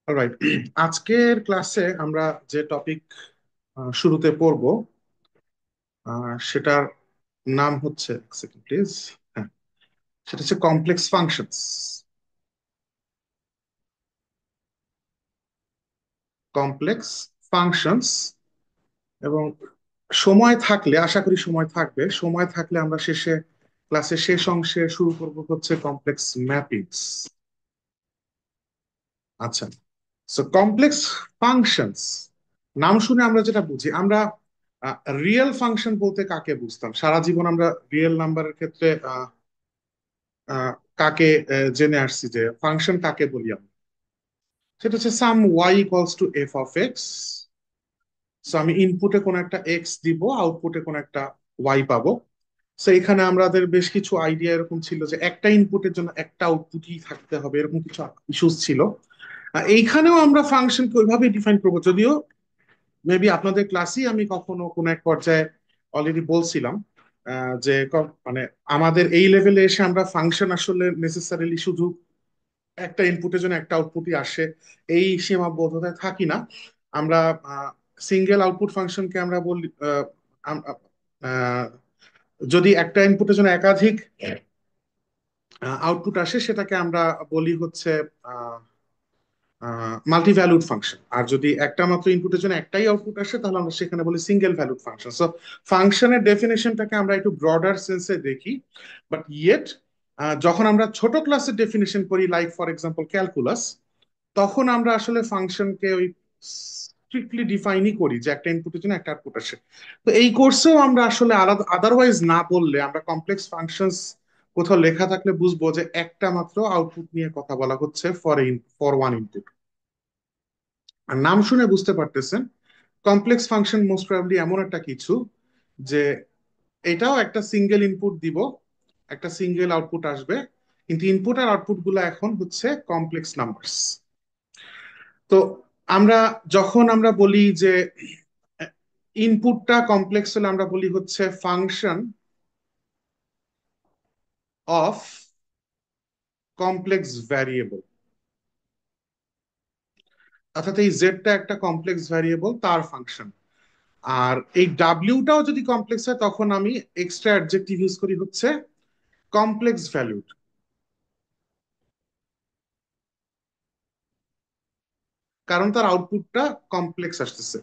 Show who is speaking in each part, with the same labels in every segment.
Speaker 1: Alright. আজকের ক্লাসে আমরা যে টপিক শুরুতে পড়ব সেটার নাম হচ্ছে সেকেন্ড প্লিজ। হ্যাঁ, সেটা হচ্ছে কমপ্লেক্স ফাংশনস। Complex functions. এবং সময় থাকলে, আশা করি সময় থাকবে, সময় থাকলে আমরা শেষে ক্লাসের শেষ অংশে শুরু করব হচ্ছে কমপ্লেক্স ম্যাপিংস। আচ্ছা, সো কমপ্লেক্স ফাংশনস নাম শুনে আমরা যেটা বুঝি, আমরা রিয়েল ফাংশন বলতে কাকে বুঝতাম সারা জীবন? আমরা রিয়েল নাম্বারের ক্ষেত্রে আহ, কাকে জেনে আসছি যে ফাংশন কাকে বলি আমরা? সেটা হচ্ছে some y equals to F of x. So আমি ইনপুটে কোনো একটা এক্স দিব, আউটপুটে কোনো একটা ওয়াই পাবো। সো এখানে আমাদের বেশ কিছু আইডিয়া এরকম ছিল যে একটা ইনপুটের জন্য একটা আউটপুটই থাকতে হবে, এরকম কিছু ইস্যুস ছিল। এইখানেও আমরা ফাংশনকে ওইভাবেই ডিফাইন করবো, যদিও মেবি আপনাদের ক্লাসেই আমি কখনো কোনো এক পর্যায়ে অলরেডি বলছিলাম যে মানে আমাদের এই লেভেলে এসে আমরা ফাংশন আসলে নেসেসারিলি শুধু একটা ইনপুটের জন্য একটা আউটপুটই আসে এই সীমাবদ্ধতায় থাকি না। আমরা সিঙ্গেল আউটপুট ফাংশনকে আমরা বলি, আহ, যদি একটা ইনপুটের জন্য একাধিক আউটপুট আসে সেটাকে আমরা বলি হচ্ছে মাল্টি ভ্যালুড ফাংশন। আর যদি একটা মাত্র ইনপুটের জন্য একটাই আউটপুট আসে তাহলে আমরা সেখানে বলি সিঙ্গেল ভ্যালুড ফাংশন। সো ফাংশনের ডেফিনেশনটাকে আমরা একটু ব্রডার সেন্সে দেখি, বাট ইয়েট যখন আমরা ছোট ক্লাসের ডেফিনেশন করি, লাইক ফর এক্সাম্পল ক্যালকুলাস, তখন আমরা আসলে ফাংশনকে ওই স্ট্রিক্টলি ডিফাইনই করি যে একটা ইনপুটের জন্য একটা আউটপুট আসে। তো এই কোর্সেও আমরা আসলে আলাদা আদারওয়াইজ না বললে, আমরা কমপ্লেক্স ফাংশনস কোথাও লেখা থাকলে বুঝবো যে একটা মাত্র আউটপুট নিয়ে কথা বলা হচ্ছে ফর ওয়ান ইনপুট। আর নাম শুনে বুঝতে পারতেছেন কমপ্লেক্স ফাংশন মোস্ট প্রবাবলি এমন একটা কিছু যে এটাও একটা সিঙ্গেল ইনপুট দিব, একটা সিঙ্গেল আউটপুট আসবে, কিন্তু ইনপুট আর আউটপুট গুলো এখন হচ্ছে কমপ্লেক্স নাম্বারস। তো আমরা যখন আমরা বলি যে ইনপুটটা কমপ্লেক্স হলে আমরা বলি হচ্ছে ফাংশন অফ কমপ্লেক্স ভ্যারিয়েবল। অর্থাৎ এই জেডটা একটা কমপ্লেক্স ভ্যারিয়েবল, তার ফাংশন। আর এই ডাব্লিউটাও যদি কমপ্লেক্স হয় তখন আমি এক্সট্রা অ্যাডজেক্টিভ ইউজ করি হচ্ছে কমপ্লেক্স ভ্যালুড, কারণ তার আউটপুটটা কমপ্লেক্স আসতেছে।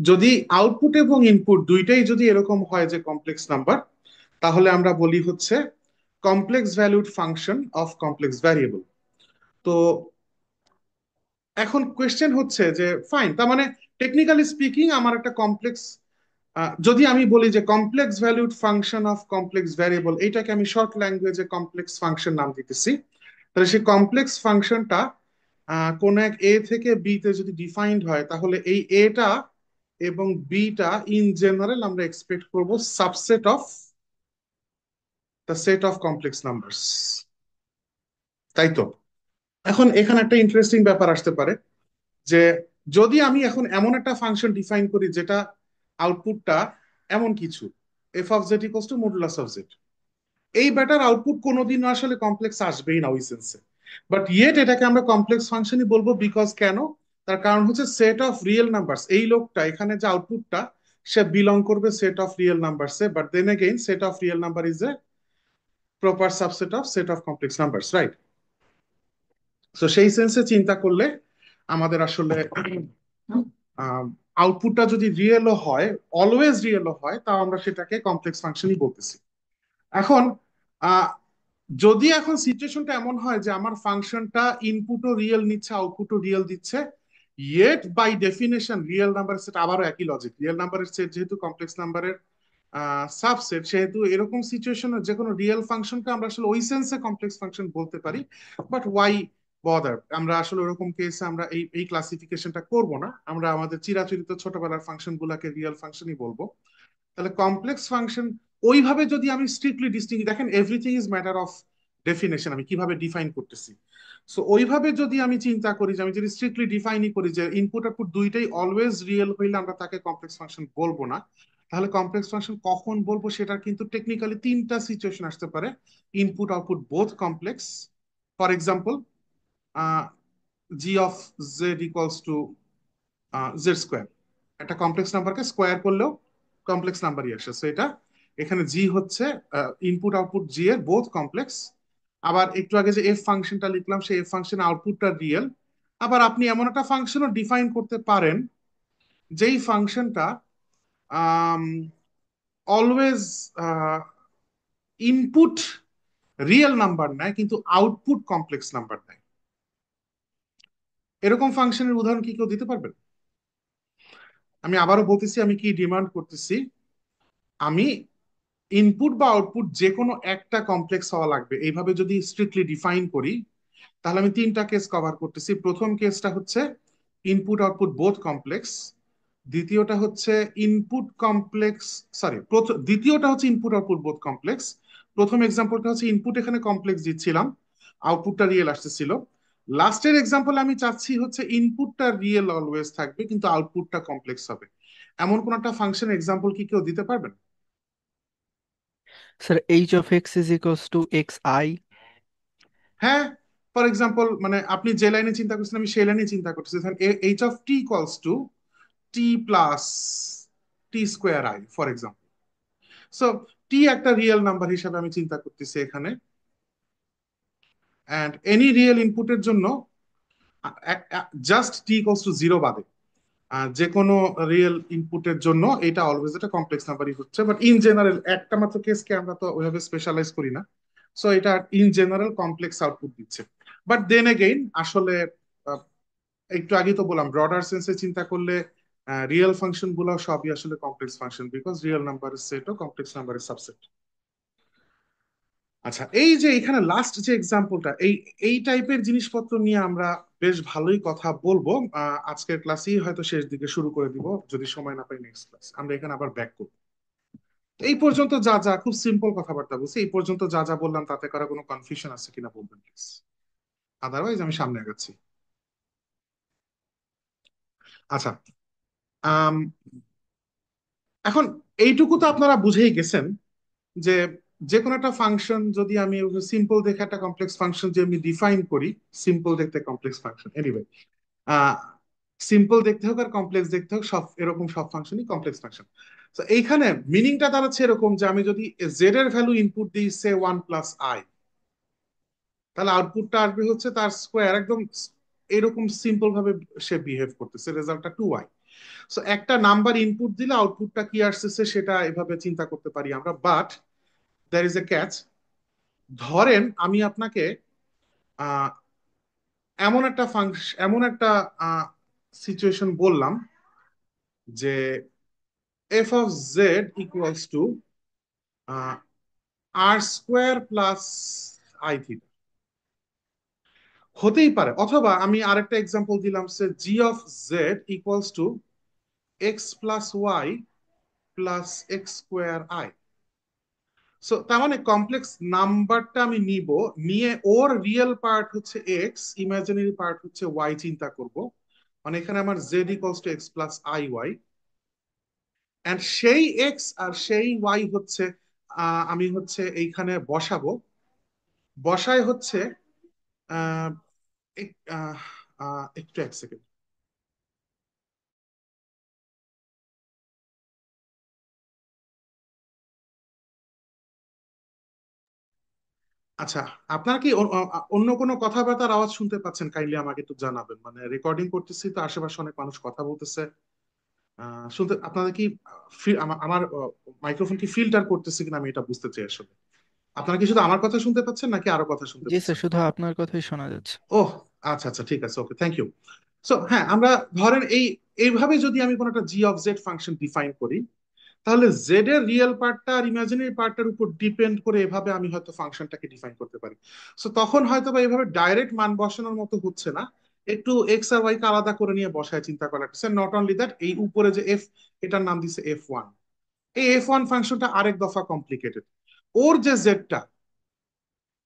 Speaker 1: যদি আউটপুট এবং ইনপুট দুইটাই যদি এরকম হয় যে কমপ্লেক্স নাম্বার, তাহলে আমরা বলি হচ্ছে complex valued function of complex variable. তো এখন কোয়েশ্চেন হচ্ছে যে ফাইন, তার মানে টেকনিক্যালি স্পিকিং আমার একটা কমপ্লেক্স, যদি আমি বলি যে complex valued function of complex variable, এইটাকে আমি শর্ট ল্যাঙ্গুয়েজে কমপ্লেক্স ফাংশন নাম দিতেছি। তাহলে সেই কমপ্লেক্স ফাংশনটা কোন এক এ থেকে বি তে যদি ডিফাইন্ড হয়, তাহলে এই এটা এবং বিটা ইন জেনারেল আমরা এক্সপেক্ট করব subset of the set of complex numbers. তাই তো? এখন এখানে একটা ইন্টারেস্টিং ব্যাপার আসতে পারে যে যদি আমি এখন এমন একটা ফাংশন ডিফাইন করি যেটা আউটপুটটা এমন কিছু, F of z equals two modulus of Z, এই ব্যাটার আউটপুট কোনোদিনও আসলে কমপ্লেক্স আসবেই না ওই সেন্সে। বাট ইয়েট এটাকে আমরা কমপ্লেক্স ফাংশনই বলবো, বিকজ কেন? তার কারণ হচ্ছে সেট অফ রিয়েল নাম্বারস। এই লোকটা এখানে যে আউটপুটটা, সে বিলং করবে সেট অফ রিয়েল নাম্বারসে, but then again set of real number is a proper subset of set of complex numbers, right? তো সেই সেন্সে চিন্তা করলে আমাদের আসলে আউটপুটটা যদি রিয়েলও হয়, অলওয়েজ রিয়েলও হয়, তাও আমরা সেটাকে কমপ্লেক্স ফাংশনই বলতেছি। এখন আহ, যদি এখন সিচুয়েশনটা এমন হয় যে আমার ফাংশনটা ইনপুটও রিয়েল নিচ্ছে, আউটপুটও রিয়েল দিচ্ছে, ইয়েট বাই ডেফিনেশন রিয়েল নাম্বারের সেট আবারও একই লজিক, রিয়েল নাম্বারের সেট যেহেতু কমপ্লেক্স নাম্বারের সাবসেট, সেহেতু এরকম সিচুয়েশনে যে কোনো রিয়েল ফাংশনকে আমরা আসলে ওই সেন্সে কমপ্লেক্স ফাংশন বলতে পারি। But why bother? আমরা আসলে ওরকম কেসে আমরা এই এই ক্লাসিফিকেশনটা করব না, আমরা আমাদের চিরাচরিত ছোটবেলার ফাংশন গুলাকে রিয়েল ফাংশনই বলবো। তাহলে কমপ্লেক্স ফাংশন ওইভাবে যদি আমি স্ট্রিক্টলি ডিস্টিং, দেখেন everything is matter of definition, আমি কিভাবে ডিফাইন করতেছি। সো ওইভাবে যদি আমি চিন্তা করি, যে আমি যদি স্ট্রিক্টলি ডিফাইনই করি যে ইনপুট আউটপুট দুইটাই অলওয়েজ রিয়েল হইলে আমরা তাকে কমপ্লেক্স ফাংশন বলবো না, তাহলে কমপ্লেক্স ফাংশন কখন বলবো? সেটার কিন্তু টেকনিক্যালি তিনটা সিচুয়েশন আসতে পারে। Input output both complex. For example, G of z equals to Z square. একটা কমপ্লেক্স নাম্বারকে স্কোয়ার করলেও কমপ্লেক্স নাম্বারই আসে, সো এটা এখানে জি হচ্ছে ইনপুট আউটপুট জি এর বোথ কমপ্লেক্স। আবার একটু আগে যে এফ ফাংশনটা লিখলাম সেই এফ ফাংশন আউটপুটটা রিয়েল। আবার আপনি এমন একটা ফাংশনও ডিফাইন করতে পারেন যেই ফাংশনটা অলওয়েজ ইনপুট রিয়েল নাম্বার নেয় কিন্তু আউটপুট কমপ্লেক্স নাম্বার নেয়। এরকম ফাংশনের উদাহরণ কি কেউ দিতে পারবেন? আমি আবারও বলতেছি, আমি কি ডিমান্ড করতেছি, আমি ইনপুট বা আউটপুট যে কোনো একটা কমপ্লেক্স হওয়া লাগবে এইভাবে যদি স্ট্রিক্টলি ডিফাইন করি, তাহলে আমি তিনটা কেস কভার করতেছি। প্রথম কেসটা হচ্ছে ইনপুট আউটপুট বোথ কমপ্লেক্স। দ্বিতীয়টা হচ্ছে ইনপুট কমপ্লেক্স, সরি, দ্বিতীয়টা হচ্ছে ইনপুট আউটপুট বোথ কমপ্লেক্স। প্রথম এক্সাম্পলটা হচ্ছে ইনপুট এখানে কমপ্লেক্স দিচ্ছিলাম, আউটপুটটা রিয়েল আসতেছিল। লাস্টের এক্সাম্পল আমি চাচ্ছি হচ্ছে ইনপুটটা রিয়েল অলওয়েজ থাকবে কিন্তু আউটপুটটা কমপ্লেক্স হবে। এমন কোন একটা ফাংশন এক্সাম্পল কি কেউ দিতে পারবেন?
Speaker 2: Sir H of x is equals to x I.
Speaker 1: হ্যাঁ, ফর এক্সাম্পল মানে আপনি যে লাইনে চিন্তা করছেন আমি সেই লাইনে চিন্তা করতেছি। H of T equals to T plus T square I for example. So টি একটা রিয়েল নাম্বার হিসাবে আমি চিন্তা করতেছি এখানে, অ্যান্ড এনি রিয়েল ইনপুটের জন্য just T equals to zero বাদে যে কোনো রিয়েল ইনপুটের জন্য এটা অলওয়েজ একটা কমপ্লেক্স নাম্বারই হচ্ছে। বাট ইন জেনারেল একটা মাত্র কেসকে আমরা তো ওইভাবে স্পেশালাইজ করি না, সো এটা ইন জেনারেল কমপ্লেক্স আউটপুট দিচ্ছে। বাট দেন এগেইন আসলে আহ, একটু আগে তো বললাম ব্রডার সেন্সে চিন্তা করলে রিয়েল ফাংশন গুলো সবই আসলে কমপ্লেক্স ফাংশন, বিকজ রিয়েল নাম্বারের সেটও কমপ্লেক্স নাম্বারের সাবসেট। আচ্ছা, এই যে এখানে লাস্ট যে এক্সাম্পলটা, এই এই টাইপের জিনিসপত্র নিয়ে আমরা বেশ ভালোই কথা বলবো। আজকের ক্লাসেই হয়তো শেষ দিকে শুরু করে দিব, যদি সময় না পাই নেক্সট ক্লাস আমরা এখানে আবার ব্যাক করবো। এই পর্যন্ত যা যা খুব সিম্পল কথাবার্তা বলছি, এই পর্যন্ত যা যা বললাম তাতে কারো কোনো কনফিউশন আছে কিনা বলবেন প্লিজ, আদারওয়াইজ আমি সামনে আগাচ্ছি। আচ্ছা, আম, এখন এইটুকু তো আপনারা বুঝেই গেছেন যে যে কোনো একটা ফাংশন যদি আমি সিম্পল দেখে একটা কমপ্লেক্স ফাংশন যে আমি ডিফাইন করি, সিম্পল দেখতে কমপ্লেক্স ফাংশন এনিওয়ে, সিম্পল দেখতে হোক আর কমপ্লেক্স দেখতে হোক সব এরকম সব ফাংশনই কমপ্লেক্স ফাংশন। তো এইখানে মিনিংটা দাঁড়াচ্ছে এরকম যে আমি যদি জেড এর ভ্যালু ইনপুট দিই সে ওয়ান প্লাস আই, তাহলে আউটপুটটা আসবে হচ্ছে তার স্কোয়ার, একদম এরকম সিম্পল ভাবে সে বিহেভ করতেছে, রেজাল্টটা টু আই। সো একটা নাম্বার ইনপুট দিলে আউটপুটটা কি আসতেছে সেটা এভাবে চিন্তা করতে পারি আমরা। But there is a catch. ধরেন আমি আপনাকে আহ, এমন একটা ফাংশন, এমন একটা সিচুয়েশন বললাম যে f of z equals to r square plus i theta. হতেই পারে, অথবা আমি আরেকটা এক্সাম্পল দিলাম say g of z equals to x plus y plus x square i. So তার মানে কমপ্লেক্স নাম্বারটা আমি নিব, নিয়ে ওর রিয়েল পার্ট হচ্ছে এক্স, ইমাজিনারি পার্ট হচ্ছে ওয়াই চিন্তা করব। মানে এখানে আমার z equals to x plus i y, and সেই এক্স আর সেই ওয়াই হচ্ছে আমি হচ্ছে এইখানে বসাবো। বসায় হচ্ছে আহ, একটু এক সেকেন্ড। আচ্ছা, আপনারা কি অন্য কোনো কথাবার্তার আওয়াজ শুনতে পাচ্ছেন? কাইন্ডলি আমাকে একটু জানাবেন, মানে রেকর্ডিং করতেছি তো আশেপাশে অনেক মানুষ কথা বলতেছে। শুনতে আপনাদের কি আমার মাইক্রোফোন কি ফিল্টার করতেছে কিনা আমি এটা বুঝতে চাই আসলে। আপনারা কি শুধু আমার কথা শুনতে পাচ্ছেন নাকি আরো কথা শুনতে
Speaker 2: জি স্যার,
Speaker 1: পাচ্ছেন?
Speaker 2: শুধু আপনার কথাই শোনা যাচ্ছে।
Speaker 1: ওহ, আচ্ছা আচ্ছা, ঠিক আছে, ওকে, থ্যাংক ইউ। সো হ্যাঁ, আমরা ধরেন এইভাবে যদি আমি কোনো একটা জি অফ জেড ফাংশন ডিফাইন করি, তাহলে জেড এর রিয়েল পার্টটা আর ইমাজিনারি পার্টটার উপর ডিপেন্ড করে এভাবে আমি হয়তো ফাংশনটাকে ডিফাইন করতে পারি। সো তখন হয়তো বা এভাবে ডাইরেক্ট মান বসানোর মতো হচ্ছে না, একটু এক্স আর ওয়াই কে আলাদা করে নিয়ে বসায় চিন্তা করা লাগছে। নট অনলি দ্যাট, এই উপরে যে এফ, এটার নাম দিছে এফ ওয়ান। এই এফ ওয়ান ফাংশনটা আরেক দফা কমপ্লিকেটেড। ওর যে জেডটা,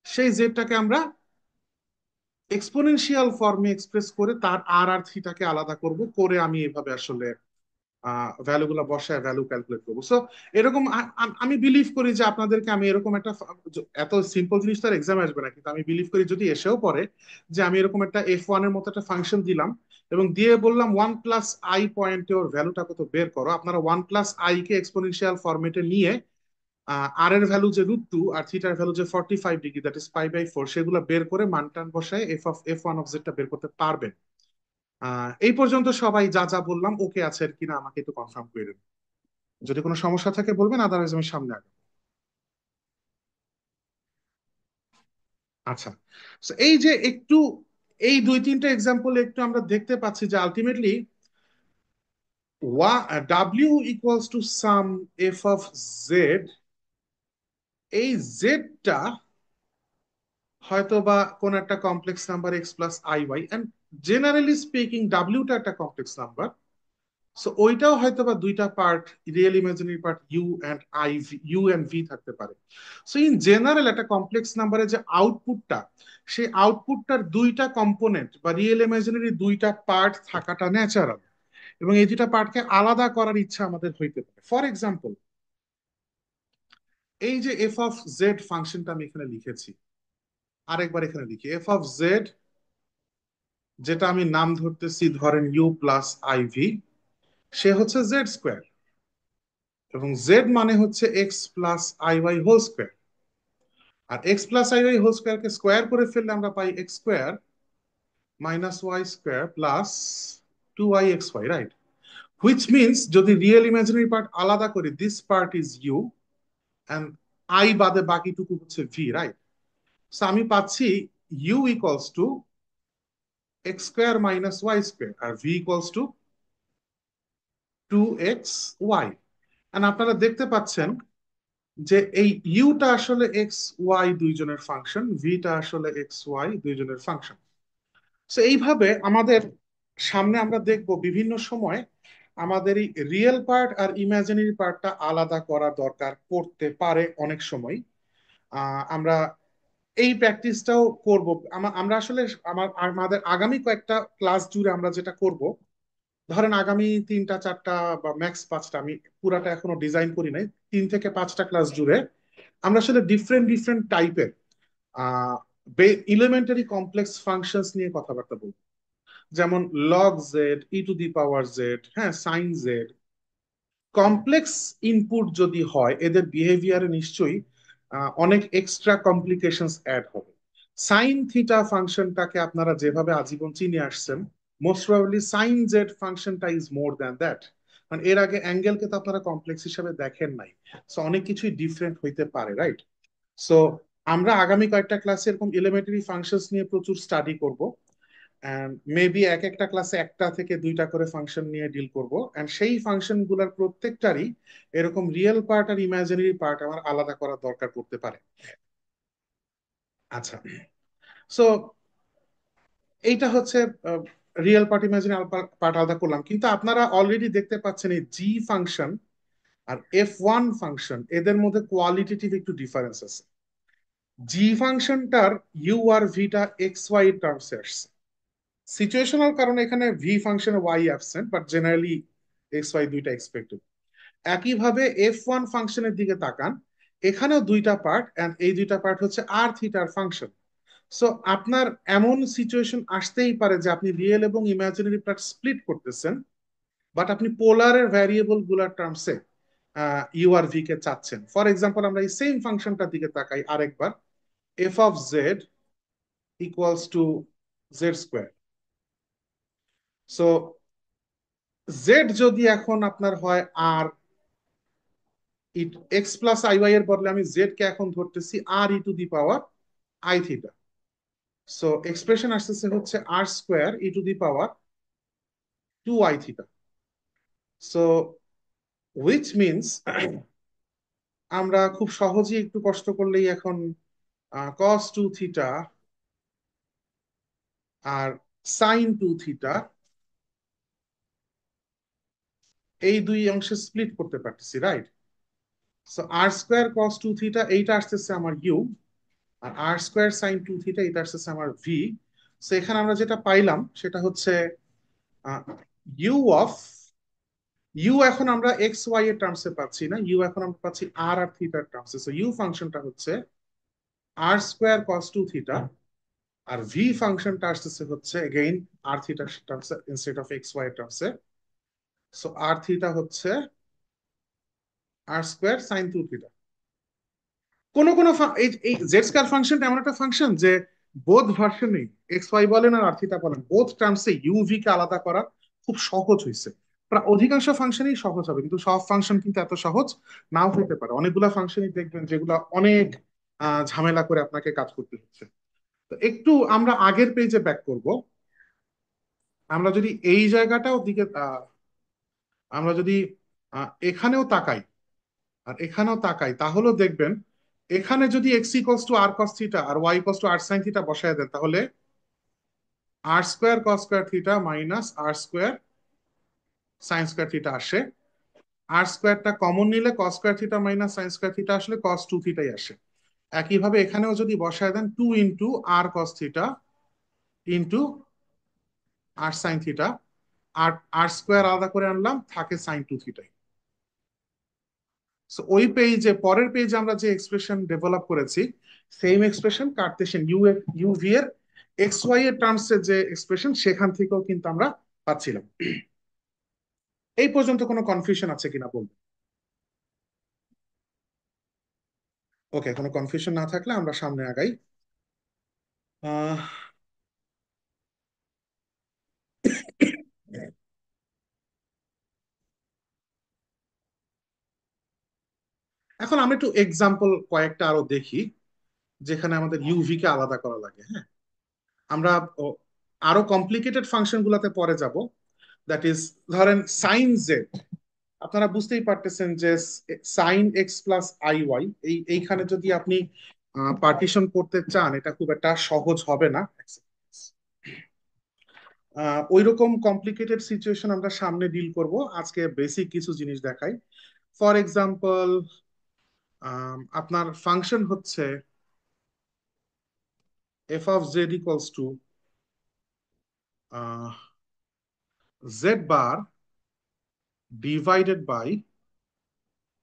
Speaker 1: সেই জেডটাকে আমরা এক্সপোনেনশিয়াল ফর্মে এক্সপ্রেস করে তার আর আর থিটাকে আলাদা করব, করে আমি এভাবে আসলে ভ্যালুগুলো বসায় ভ্যালু ক্যালকুলেট করবো। সো এরকম আমি বিলিভ করি যে আপনাদেরকে আমি এরকম একটা এত সিম্পল জিনিস তার এক্সাম আসবে না, কিন্তু আমি বিলিভ করি যদি এসেও পড়ে যে আমি এরকম একটা F1 এর মতো একটা ফাংশন দিলাম এবং দিয়ে বললাম 1 + i পয়েন্টে ওর ভ্যালুটা কত বের করো, আপনারা 1 + i কে এক্সপোনেনশিয়াল ফরম্যাটে নিয়ে আর এর ভ্যালু যে √2 আর থিটার ভ্যালু যে 45 ডিগ্রি, দ্যাট ইজ π/4, সেগুলো বের করে মান টান বসায় F1 টা বের করতে পারবেন। এই পর্যন্ত সবাই যা যা বললাম ওকে আছে কিনা আমাকে একটু কনফার্ম করে দেবেন। যদি কোনো সমস্যা থাকে বলবেন, আদারওয়াইজ আমি সামনে আগাবো। আচ্ছা, তো এই যে একটু এই 2-3টা এক্সাম্পল একটু আমরা দেখতে পাচ্ছি যে ultimately W = sum f of z, এই জেডটা হয়তো বা কোন একটা complex number x + iy, and generally speaking ডাব্লিউটা একটা কমপ্লেক্স নাম্বার। সো ওইটাও হয়তো বা দুইটা part, real imaginary part u and v থাকতে পারে। সো ইন জেনারেল একটা কমপ্লেক্স নাম্বারের যে আউটপুটটা, সেই আউটপুটটার দুইটা কম্পোনেন্ট বা রিয়েল ইমাজিনারি দুইটা পার্ট থাকাটা ন্যাচারাল, এবং এই দুইটা পার্টকে আলাদা করার ইচ্ছা আমাদের হইতে পারে। ফর এক্সাম্পল, এই যে f(z) ফাংশনটা আমি এখানে লিখেছি, আরেকবার এখানে লিখি f(z), যেটা আমি নাম ধরতেছি ধরেন u+iv, সে হচ্ছে z², এবং জেড মানে হচ্ছে x + iy² আর x + iy² কে স্কোয়ার করে ফেললে আমরা পাই x² - y² +2ixy, right? Which means যদি রিয়েল ইমাজিনারি পার্ট আলাদা করি, this part is u and i বাদে বাকিটুকু হচ্ছে ভি, রাইট? সো আমি পাচ্ছি u = x² - y² R v = 2xy। And আপনারা দেখতে পাচ্ছেন যে এই ইউটা আসলে এক্স ওয়াই দুইজনের ফাংশন, ভিটা আসলে এক্স ওয়াই দুইজনের ফাংশন। তো এইভাবে আমাদের সামনে আমরা দেখব বিভিন্ন সময় আমাদের এই রিয়েল পার্ট আর ইমাজিনারি পার্টটা আলাদা করা দরকার পড়তে পারে অনেক সময়। আমরা এই প্র্যাকটিসটাও করব। আমরা আসলে আমাদের আগামী কয়েকটা ক্লাস জুড়ে আমরা যেটা করব, ধরেন আগামী 3টা 4টা বা ম্যাক্স 5টা, আমি পুরাটা এখনো ডিজাইন করি নাই, 3 থেকে 5টা ক্লাস জুড়ে আমরা আসলে ডিফারেন্ট ডিফারেন্ট টাইপের এলিমেন্টারি কমপ্লেক্স ফাংশনস নিয়ে কথাবার্তা বলবো। যেমন লগ জেড, e⁻z, হ্যাঁ, সাইন জেড। কমপ্লেক্স ইনপুট যদি হয়, এদের বিহেভিয়ারে নিশ্চয়ই অনেক এক্সট্রা কমপ্লিকেশনস অ্যাড হবে। সাইন থিটা ফাংশনটাকে আপনারা যেভাবে আজীবন চিনে আসছেন, মোস্ট প্রবাবলি সাইন জেড ফাংশনটা ইজ মোর দ্যান দ্যাট। কারণ এর আগে অ্যাঙ্গেলকে তো আপনারা কমপ্লেক্স হিসাবে দেখেন নাই। সো অনেক কিছুই ডিফারেন্ট হইতে পারে, রাইট? সো আমরা আগামী কয়েকটা ক্লাসে এরকম এলিমেন্টারি ফাংশনস নিয়ে প্রচুর স্টাডি করব। মেবি এক একটা ক্লাসে 1টা থেকে 2টা করে ফাংশন নিয়ে ডিল করব, এন্ড সেই ফাংশন গুলার প্রত্যেকটারই এরকম রিয়েল পার্ট আর ইমাজিনারি পার্ট আমার আলাদা করার দরকার পড়তে পারে। আচ্ছা, সো এইটা হচ্ছে রিয়েল পার্ট ইমাজিনারি পার্ট আলাদা করলাম, কিন্তু আপনারা অলরেডি দেখতে পাচ্ছেন এই জি ফাংশন আর F1 ফাংশন, এদের মধ্যে কোয়ালিটেটিভ একটু ডিফারেন্স আছে। জি ফাংশনটার ইউ আর ভিটা এক্স ওয়াই টার্মসে আসছে। সিচুয়েশনাল কারণে এখানে ভি ফাংশনে y absent, but generally x y দুইটা এক্সপেক্টেড। একইভাবে F1 ফাংশনের দিকে তাকান, এখানেও দুইটা পার্ট, এন্ড এই দুইটা পার্ট হচ্ছে আর থিটার ফাংশন। সো আপনার এমন সিচুয়েশন আসতেই পারে যে আপনি রিয়েল এবং ইমাজিনারি পার্ট স্প্লিট করতেছেন, বাট আপনি পোলারের ভ্যারিয়েবল গুলার টার্মসে ইউ আর ভি কে চাচ্ছেন। ফর এক্সাম্পল, আমরা এই সেম ফাংশনটার দিকে তাকাই আরেকবার, f(z)=z²। সো জেড যদি এখন আপনার হয় আর x + iy এর বদলে আমি জেড কে এখন ধরতেছি r e⁻i theta. So expression আসতেছে হচ্ছে r²e⁻2i theta. So which means আমরা খুব সহজেই একটু কষ্ট করলেই এখন cos2 থিটা আর sin2 থিটা এই দুই অংশে স্প্লিট করতে পারতেছি, রাইট? সো r²cos2 থিটা এইটা আসতেছে আমার ইউ, আর r²sin2 থিটা এটা আসতেছে আমার ভি। সো এখানে আমরা যেটা পাইলাম সেটা হচ্ছে ইউ অফ ইউ এখন আমরা এক্স ওয়াই এর টার্মসে পাচ্ছি না, ইউ এখন আমরা পাচ্ছি আর আর থিটার টার্মসে। সো ইউ ফাংশনটা হচ্ছে আর স্কোয়ার কস টু থিটা, আর ভি ফাংশনটা আসতেছে হচ্ছে এগেইন আর থিটার টার্মসে ইনস্টেড অফ এক্স ওয়াই এর টার্মসে। সো আর থিটা হচ্ছে আর স্কোয়ার সাইন টু থিটা। কোন কোন এই এই জেড স্কয়ার ফাংশনটা এমন একটা ফাংশন যে বোথ ভার্সনে, এক্স ওয়াই বলেন আর থিটা বলেন, বোথ টার্মসে ইউভি কে আলাদা করা খুব সহজ হয়েছে। প্রায় অধিকাংশ ফাংশনই সহজ হবে, কিন্তু সব ফাংশন কিন্তু এত সহজ নাও হতে পারে। অনেকগুলা ফাংশনই দেখবেন যেগুলো অনেক ঝামেলা করে আপনাকে কাজ করতে হচ্ছে। তো একটু আমরা আগের পেজে ব্যাক করব। আমরা যদি এই জায়গাটাও দিকে আমরা যদি এখানেও তাকাই আর এখানেও তাকাই, তাহলেও দেখবেন এখানে যদি x equals to r cos theta আর y equals to r sine theta বসায় দেন, তাহলে r square cos square theta minus r square sine square theta আসে। আর স্কোয়ারটা কমন নিলে cos square theta minus sine square theta আসলে cos two থিটাই আসে। একইভাবে এখানেও যদি বসায় দেন two into r cos theta into r sine theta, আর আর স্কোয়ার আলাদা করে আনলাম, থাকে সাইন টু থিটাই। সো ওই পেজে, পরের পেজে আমরা যে এক্সপ্রেশন ডেভেলপ করেছি, same expression Kardashian U V এর এক্স ওয়াই এর টার্মস এর যে এক্সপ্রেশন, সেখান থেকেও কিন্তু আমরা পাচ্ছিলাম। এই পর্যন্ত কোনো কনফিউশন আছে কিনা বলবো। ওকে, কোনো কনফিউশন না থাকলে আমরা সামনে আগাই। আহ, এখন আমরা একটু এক্সাম্পল কয়েকটা আরো দেখি যেখানে আমাদের ইউভি কে আলাদা করা লাগে। হ্যাঁ, আমরা ও, আরো কমপ্লিকেটেড ফাংশন গুলাতে পরে যাব। দ্যাট ইজ, ধরেন সাইন জেড। আপনারা বুঝতেই পারতেছেন যে sine x plus i y, এইখানে যদি আপনি পার্টিশন করতে চান, এটা খুব একটা সহজ হবে না। ওই রকম কমপ্লিকেটেড সিচুয়েশন আমরা সামনে ডিল করব, আজকে বেসিক কিছু জিনিস দেখাই। ফর এক্সাম্পল, আপনার ফাংশন হচ্ছে f of z equals to z bar divided by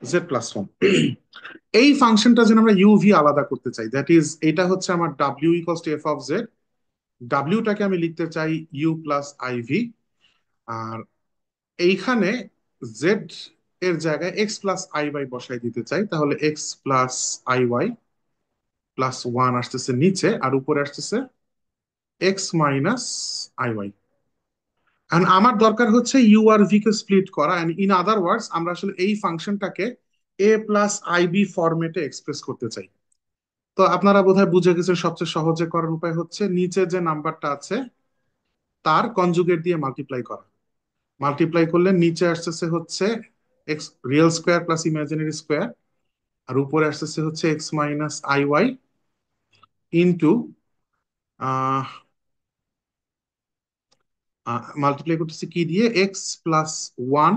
Speaker 1: z plus one. এই ফাংশনটা যেন আমরা ইউভি আলাদা করতে চাই, দ্যাট ইজ এটা হচ্ছে আমার ডাব্লিউ equals to F of z. ডাব্লিউটাকে আমি লিখতে চাই ইউ প্লাস আইভি, আর এইখানে জেড এর জায়গায় এক্স প্লাস আই ওয়াই বসাই দিতে চাই। তাহলে x plus i y plus one আসতেছে নিচে, আর উপরে আসতেছে এক্স মাইনাস আই ওয়াই। এখন আমার দরকার হচ্ছে ইউ আর ভি কে স্প্লিট করা, এন্ড ইন আদার ওয়ার্ডস আমরা আসলে এই ফাংশনটাকে এ প্লাস আই বি ফরম্যাটে এক্সপ্রেস করতে চাই। তো আপনারা বোধহয় বুঝে গেছেন, সবচেয়ে সহজে করার উপায় হচ্ছে নিচে যে নাম্বারটা আছে তার কনজুগেট দিয়ে মাল্টিপ্লাই করা। মাল্টিপ্লাই করলে নিচে আসতেছে হচ্ছে x real square plus imaginary square, আর উপরে আসতেছে হচ্ছে x minus i y into multiply করতেছি কি দিয়ে, x plus one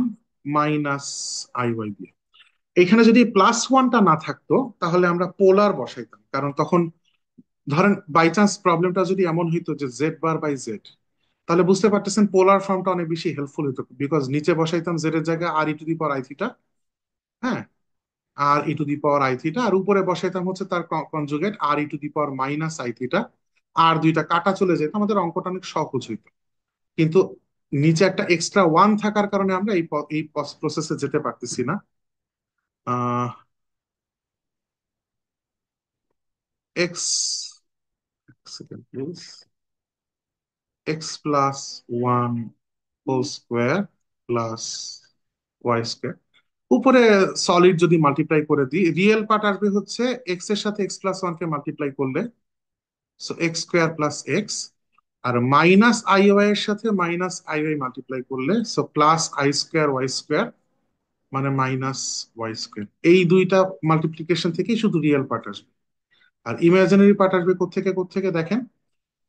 Speaker 1: minus i y দিয়ে। এখানে যদি প্লাস ওয়ানটা না থাকতো তাহলে আমরা পোলার বসাইতাম, কারণ তখন ধরেন বাই চান্স প্রবলেমটা যদি এমন হইতো যে জেড বার বাই জেড, তাহলে বুঝতে পারতেছেন পোলার ফর্মটা অনেক বেশি হেল্পফুল হতো, বিকজ নিচে বসাইতাম জেড এর জায়গায় r e to the power i theta. হ্যাঁ, r e to the power i theta, আর উপরে বসাইতাম হচ্ছে তার conjugate r e to the power minus i theta. আর দুইটা কাটা চলে যেত, আমাদের অঙ্কটা অনেক সহজ হইতো। কিন্তু নিচে একটা এক্সট্রা ওয়ান থাকার কারণে আমরা এই প্রসেসে যেতে পারতেছি না। Ah x, second please, x plus one whole square plus y square. উপরে সলিড যদি মাল্টিপ্লাই করে দিই, রিয়েল পার্ট আসবে হচ্ছে এক্স এর সাথে এক্স প্লাস ওয়ান কে মাল্টিপ্লাই করলে, so x square plus x, আর মাইনাস আই ওয়াই এর সাথে মাইনাস আই ওয়াই মাল্টিপ্লাই করলে, so plus i square y square, মানে মাইনাস ওয়াই স্কোয়ার। এই দুইটা মাল্টিপ্লিকেশন থেকেই শুধু রিয়েল পার্ট আসবে। আর ইমাজিনারি পার্ট আসবে কোত্থেকে কোত্থেকে দেখেন,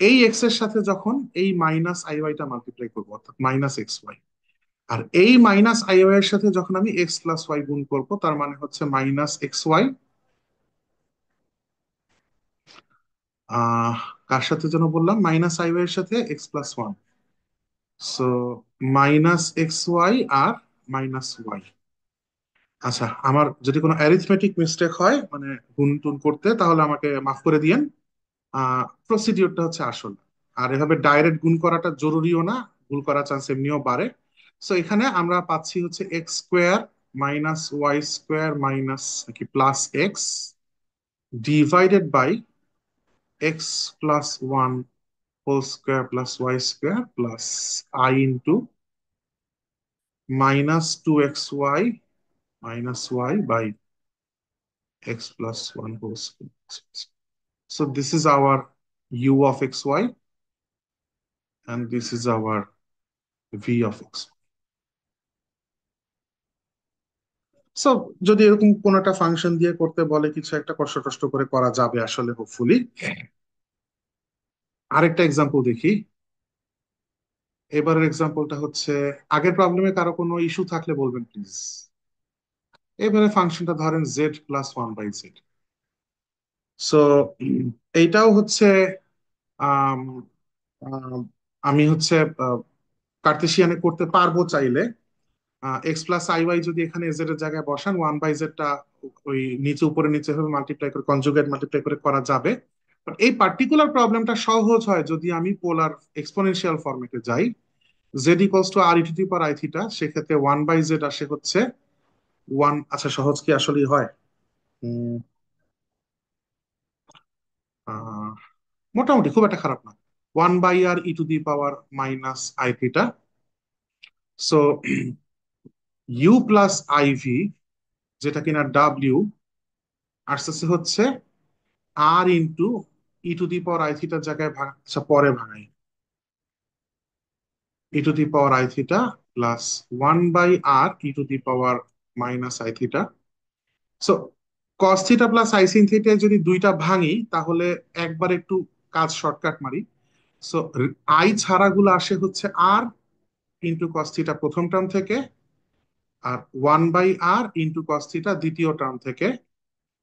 Speaker 1: এই এক্স এর সাথে যখন এই মাইনাস আই ওয়াইটা মাল্টিপ্লাই করবো, অর্থাৎ মাইনাস এক্স ওয়াই, আর এই মাইনাস আই ওয়াই এর সাথে যখন আমি এক্স প্লাস ওয়াই গুণ করবো, তার মানে হচ্ছে মাইনাস এক্স ওয়াই, আহ কার সাথে যেন বললাম, মাইনাস আই ওয়াই এর সাথে x plus one. So minus x y আর মাইনাস ওয়াই। আচ্ছা, আমার যদি কোনো অ্যারিথমেটিক মিস্টেক হয় মানে গুণ টুন করতে, তাহলে আমাকে মাফ করে দিয়েন। প্রসিডিওরটা হচ্ছে আসল। আর এভাবে ডাইরেক্ট গুণ করাটা জরুরিও না, ভুল করার চান্স এমনিও বাড়ে। সো এখানে আমরা পাচ্ছি হচ্ছে x square minus y square minus কি plus x divided by x plus one whole square plus y square plus i into minus two x y minus y by x plus 1 whole square. So this is our u of xy and this is our v of x. So যদি এরকম কোন একটা function দিয়ে করতে বলে, কিছু একটা কষ্ট কষ্ট করে করা যাবে আসলে হোপফুলি। আরেকটা এক্সাম্পল দেখি। এবারের এক্সাম্পলটা হচ্ছে, আগের প্রবলেমে কারো কোনো ইস্যু থাকলে বলবেন প্লিজ। এবারে ফাংশনটা ধরেন z plus one by z. So এইটাও হচ্ছে আম, আম, আমি হচ্ছে কার্তেশিয়ানে করতে পারবো চাইলে। এক্স প্লাস আই ওয়াই যদি এখানে জেড এর জায়গায় বসান, ওয়ান বাই জেডটা ওই নিচে উপরে নিচে ভাবে মাল্টিপ্লাই করে কনজুগেট মাল্টিপ্লাই করে করা যাবে। But এই পার্টিকুলার প্রবলেমটা সহজ হয় যদি আমি পোলার এক্সপোনেনশিয়াল ফরম্যাটে যাই। Z equals to r e to the power i theta, সেক্ষেত্রে ওয়ান বাই জেড আসে হচ্ছে ওয়ান। আচ্ছা, সহজ কি আসলেই হয়? উম, আহ, মোটামুটি খুব একটা খারাপ না। One by r e to the power minus i theta. So u plus i v, যেটা কিনা ডাব্লিউ, আসতেছে হচ্ছে r into e to the power i থিটার জায়গায় আচ্ছা পরে ভাঙাই, e to the power i theta plus one by r e to the power minus i theta. So cos theta plus i sin theta যদি দুইটা ভাঙি, তাহলে একবার একটু কাজ শর্টকাট মারি। সো আই ছাড়াগুলো আসে হচ্ছে আর ইন্টু কস থিটা প্রথম টার্ম থেকে, আর one by r into cos theta দ্বিতীয় টার্ম থেকে।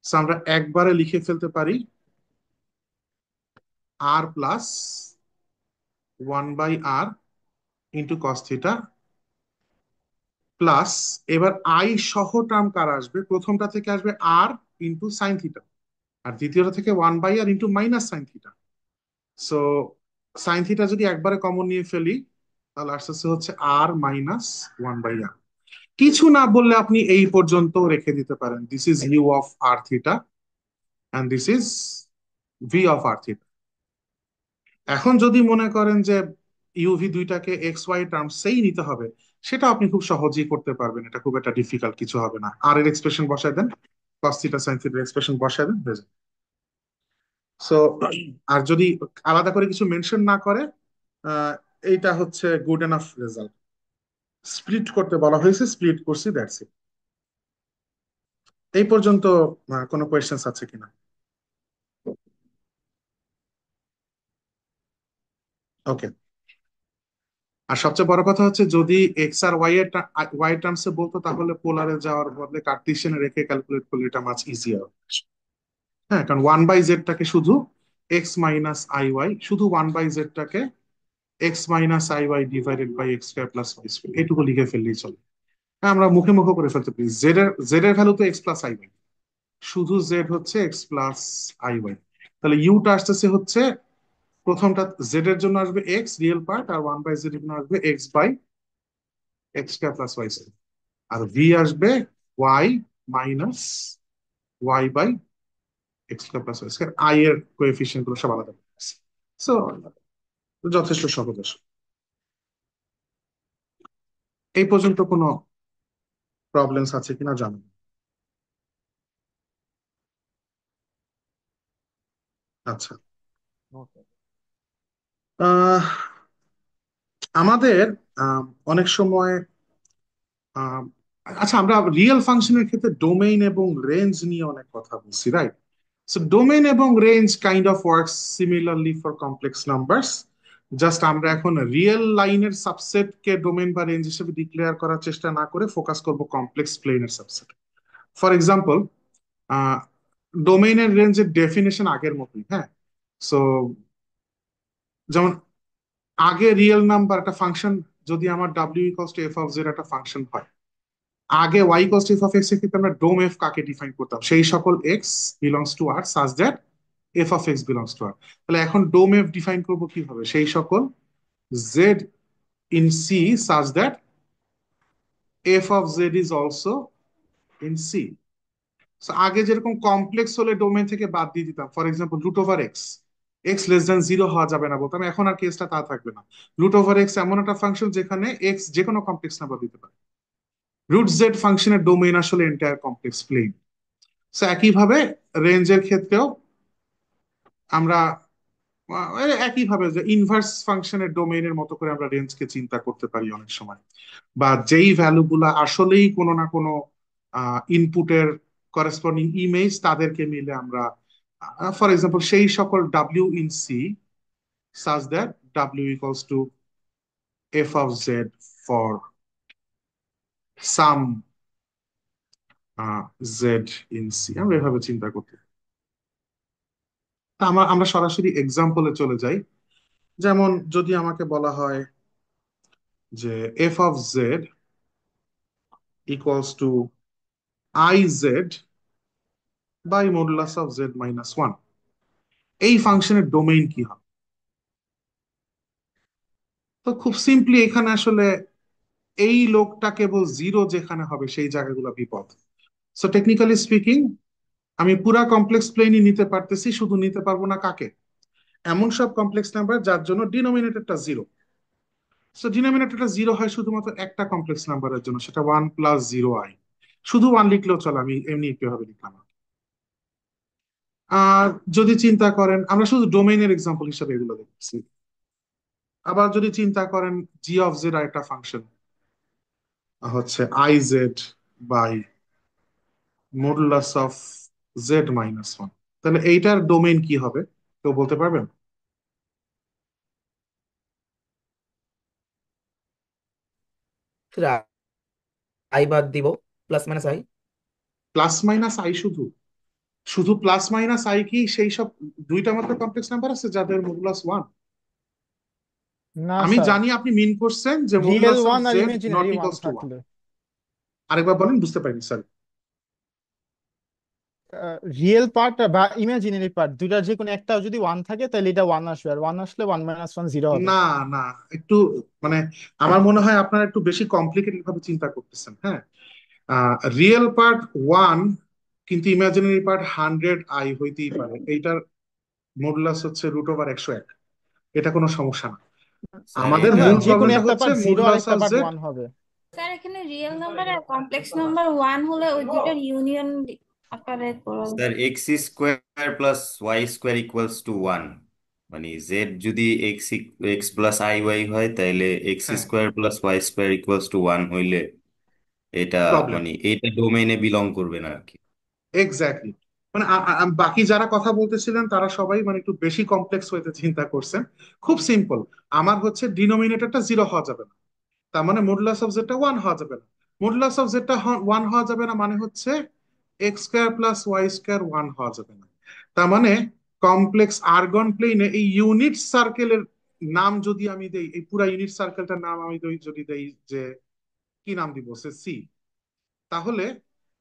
Speaker 1: সো আমরা একবারে লিখে ফেলতে পারি r plus one by r into cos theta plus, এবার আই সহ টার্ম কার আসবে, প্রথমটা থেকে আসবে আর ইন্টু সাইন থিটা, আর দ্বিতীয়টা থেকে one by r into minus sine theta. So sine theta যদি একবারে কমন নিয়ে ফেলি, তাহলে আসতেছে হচ্ছে আর মাইনাস ওয়ান বাই আর। কিছু না বললে আপনি এই পর্যন্ত রেখে দিতে পারেন, this is u of r theta and this is v of r theta. এখন যদি মনে করেন যে ইউভি দুইটাকে এক্স ওয়াই টার্ম সেই নিতে হবে, সেটা আপনি খুব সহজেই করতে পারবেন, এটা খুব একটা ডিফিকাল্ট কিছু হবে না। আর এর এক্সপ্রেশন বসায় দেন, কস থিটা সাইন থিটার এক্সপ্রেশন বসায় দেন, হয়ে যাবে। সো আর যদি আলাদা করে কিছু মেনশন না করে, আহ, এইটা হচ্ছে গুড এনাফ রেজাল্ট। স্প্লিট করতে বলা হয়েছে, স্প্লিট করছি, দ্যাটস ইট। এই পর্যন্ত কোনো কোয়েশ্চেন্স আছে কিনা? ওকে। আর সবচেয়ে বড় কথা হচ্ছে, যদি এক্স আর ওয়াই এর টার্মসে বলতো, তাহলে পোলারে যাওয়ার বদলে কার্টেসিয়ানে রেখে ক্যালকুলেট করলে এটা মাছ ইজিয়ার। হ্যাঁ, কারণ ওয়ান বাই জেডটাকে শুধু এক্স মাইনাস আই ওয়াই, শুধু ওয়ান বাই জেডটাকে x minus i y divided by x square plus y square, এটুকু লিখে ফেললেই চলে। হ্যাঁ, আমরা মুখে মুখে করে ফেলতে পারি। জেড এর ভ্যালু তো এক্স প্লাস আই ওয়াই, শুধু জেড হচ্ছে এক্স প্লাস আই ওয়াই। তাহলে ইউটা আসতেছে হচ্ছে, প্রথমটা জেড এর জন্য আসবে x real part, R one by Z এর জন্য আসবে x by x square plus y square, R V আসবে Y minus y by x square plus y square. I এর কোএফিসিয়েন্ট গুলো সব আলাদা। সো যথেষ্ট সহজ আসলে। এই পর্যন্ত কোনো প্রবলেমস আছে কিনা জানো? আচ্ছা। আহ আমাদের আহ, অনেক সময় আহ, আচ্ছা, আমরা রিয়েল ফাংশনের ক্ষেত্রে ডোমেইন এবং রেঞ্জ নিয়ে অনেক কথা বলছি, রাইট? সো ডোমেইন এবং range kind of works similarly for complex numbers. Just আমরা এখন রিয়েল লাইনের সাবসেটকে ডোমেইন বা রেঞ্জ হিসেবে ডিক্লেয়ার করার চেষ্টা না করে ফোকাস করব কমপ্লেক্স প্লেনের সাবসেট। ফর এক্সাম্পল, ডোমেইনের রেঞ্জের ডেফিনেশন আগের মতোই, হ্যাঁ। সো যেমন আগে রিয়েল নাম্বার একটা ফাংশন, যদি আমার ডাব্লিউ equals to F of z একটা ফাংশন হয়, আগে y cost f of x এর ক্ষেত্রে আমরা ডোম এফ কাকে ডিফাইন করতাম, সেই সকল x belongs to R such that f of x belongs to R. তাহলে এখন ডোম এফ ডিফাইন করবো কিভাবে, সেই সকল z in C such that f of z is also in C. আগে যেরকম কমপ্লেক্স হলে ডোমেন থেকে বাদ দিয়ে দিতাম, for example root over x, x less than zero হওয়া যাবে না বলতাম, এখন আর কেসটা তা থাকবে না। রুট ওভার এক্স এমন একটা ফাংশন যেখানে এক্স যে কোনো কমপ্লেক্স নাম্বার দিতে পারে। রুট জেড ফাংশনের ডোমেইন আসলে এন্টায়ার কমপ্লেক্স প্লেন। একইভাবে রেঞ্জের ক্ষেত্রেও আমরা একইভাবে যে ইনভার্স ফাংশনের ডোমেইনের মতো করে আমরা রেঞ্জকে চিন্তা করতে পারি অনেক সময়। বা যেই ভ্যালু গুলা আসলেই কোনো না কোনো ইনপুটের করেসপন্ডিং ইমেজ, তাদেরকে মিলে আমরা ফর এক্সাম্পল সেই সকল W in C such that W equals to F of Z for some Z in C, আমরা এভাবে চিন্তা করতে পারি। আমরা আমরা সরাসরি এক্সাম্পলে চলে যাই। যেমন যদি আমাকে বলা হয় যে f of z equals to i z by modulus of z minus one, এই ফাংশনের ডোমেইন কি হবে? তো খুব সিম্পলি এখানে আসলে এই লোকটা কেবল জিরো যেখানে হবে সেই জায়গাগুলো বিপদ। সো টেকনিক্যালি স্পিকিং আমি পুরা কমপ্লেক্স প্লেনই নিতে পারতেছি, শুধু নিতে পারবো না কাকে, এমন সব কমপ্লেক্স নাম্বার যার জন্য ডিনোমিনেটরটা জিরো। সো ডিনোমিনেটরটা জিরো হয় শুধুমাত্র একটা কমপ্লেক্স নাম্বারের জন্য, সেটা ওয়ান প্লাস জিরো আই। শুধু ওয়ান লিখলেও চলে, আমি এমনি একটু ভাবে লিখলাম। আর যদি চিন্তা করেন, আমরা শুধু ডোমেইনের এক্সাম্পল হিসেবে এগুলো দেখছি। আবার যদি চিন্তা করেন জি অফ জেড আর একটা ফাংশন হচ্ছে i z by modulus of z minus one, তাহলে এইটার ডোমেইন কি হবে কেউ বলতে পারবেন?
Speaker 3: আই বাদ দিব, plus minus I.
Speaker 1: Plus minus I শুধু? শুধু প্লাস মাইনাস আই কি সেই সব দুইটা মাত্র কমপ্লেক্স নাম্বার আছে যাদের মডুলাস ওয়ান?
Speaker 4: না
Speaker 1: আমি
Speaker 4: স্যার,
Speaker 1: জানি আপনি মিন করছেন যে
Speaker 4: রিয়েল
Speaker 1: মডুলাস অফ
Speaker 4: ওয়ান আর
Speaker 1: z not
Speaker 4: imaginary one
Speaker 1: equals to one.
Speaker 4: থাকলে।
Speaker 1: আরেকবার বলেন, বুঝতে পারিনি স্যার।
Speaker 4: রিয়েল পার্ট বা ইমাজিনারি পার্ট দুইটার যে কোনো একটা যদি ওয়ান থাকে তাহলে এটা ওয়ান আসবে, আর ওয়ান আসলে ওয়ান মাইনাস ওয়ান জিরো হবে।
Speaker 1: না, না, একটু মানে আমার মনে হয় আপনারা একটু বেশি কমপ্লিকেটেড ভাবে চিন্তা করতেছেন। হ্যাঁ, রিয়েল পার্ট ওয়ান, কিন্তু ইমাজিনারি পার্ট 100 আই হইতেই পারে, এইটার মডুলাস হচ্ছে রুট ওভার 101, এটা কোনো সমস্যা না।
Speaker 3: স্যার
Speaker 1: আমাদের
Speaker 3: এটা
Speaker 4: না,
Speaker 1: মূল
Speaker 4: যে কোনো
Speaker 1: প্রবলেমটা
Speaker 4: একটা
Speaker 1: হচ্ছে
Speaker 4: পার্ট জিরো আর
Speaker 1: মডুলাস
Speaker 4: একটা
Speaker 1: অফ
Speaker 4: পার্ট
Speaker 1: জেড।
Speaker 4: ওয়ান হবে।
Speaker 5: স্যার এখানে রিয়েল নাম্বার আর কমপ্লেক্স নাম্বার ওয়ান হলে ওই দুইটার ইউনিয়ন আকারে করা
Speaker 3: sir x square plus y square equals to one, মানে জেড যদি x x plus i y হয় তাহলে এক্স
Speaker 1: হ্যাঁ,
Speaker 3: square plus y square equals to one হইলে এটা
Speaker 1: প্রবলেম
Speaker 3: মানে এটা ডোমেইনে বিলং করবে না আর কি।
Speaker 1: এক্স্যাক্টলি। মানে বাকি যারা কথা বলতেছিলেন তারা সবাই মানে একটু বেশি কমপ্লেক্স হইতে চিন্তা করছেন। খুব সিম্পল, আমার হচ্ছে ডিনোমিনেটরটা জিরো হওয়া যাবে না, তার মানে মডুলাস অফ জেডটা ওয়ান হওয়া যাবে না। মডুলাস অফ জেডটা ওয়ান হওয়া যাবে না মানে হচ্ছে x square plus y square one হওয়া যাবে না। তার মানে কমপ্লেক্স আর্গন প্লেনে এই ইউনিট সার্কেলের নাম যদি আমি দেই, এই পুরা ইউনিট সার্কেলটার নাম আমি যদি দেই যে কি নাম দিব, সে সি, তাহলে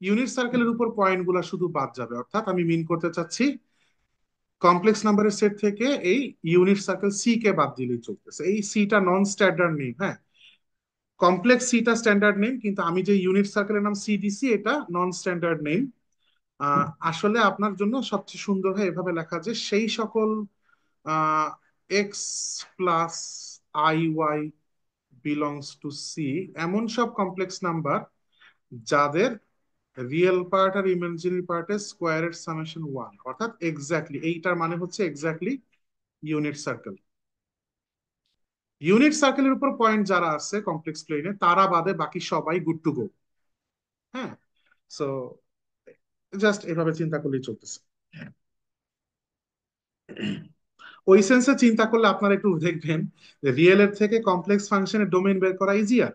Speaker 1: ইউনিট সার্কেলের উপর পয়েন্ট গুলা শুধু বাদ যাবে। অর্থাৎ আমি মিন করতে চাচ্ছি কমপ্লেক্স নাম্বারের সেট থেকে এই ইউনিট সার্কেল সি কে বাদ দিলেই চলতেছে। এই সিটা নন স্ট্যান্ডার্ড নেম। হ্যাঁ, কমপ্লেক্স সিটা স্ট্যান্ডার্ড নেম, কিন্তু আমি যে ইউনিট সার্কেলের নাম সি দিছি এটা নন স্ট্যান্ডার্ড নেম। আসলে আপনার জন্য সবচেয়ে সুন্দর হয় এভাবে লেখা যে সেই সকল x plus i y belongs to C, এমন সব কমপ্লেক্স নাম্বার যাদের রিয়েল পার্ট আর ইমাজিনারি পার্টের স্কোয়ারের সামেশন ওয়ান, অর্থাৎ এক্স্যাক্টলি এইটার মানে হচ্ছে এক্স্যাক্টলি ইউনিট সার্কেল। ইউনিট সার্কেলের উপর পয়েন্ট যারা আছে কমপ্লেক্স প্লেনে তারা বাদে বাকি সবাই গুড টু গো। হ্যাঁ, সো জাস্ট এভাবে চিন্তা করলেই চলতেছে। ওই সেন্সে চিন্তা করলে আপনারা একটু দেখবেন রিয়েল এর থেকে কমপ্লেক্স ফাংশনের ডোমেইন বের করা ইজিয়ার।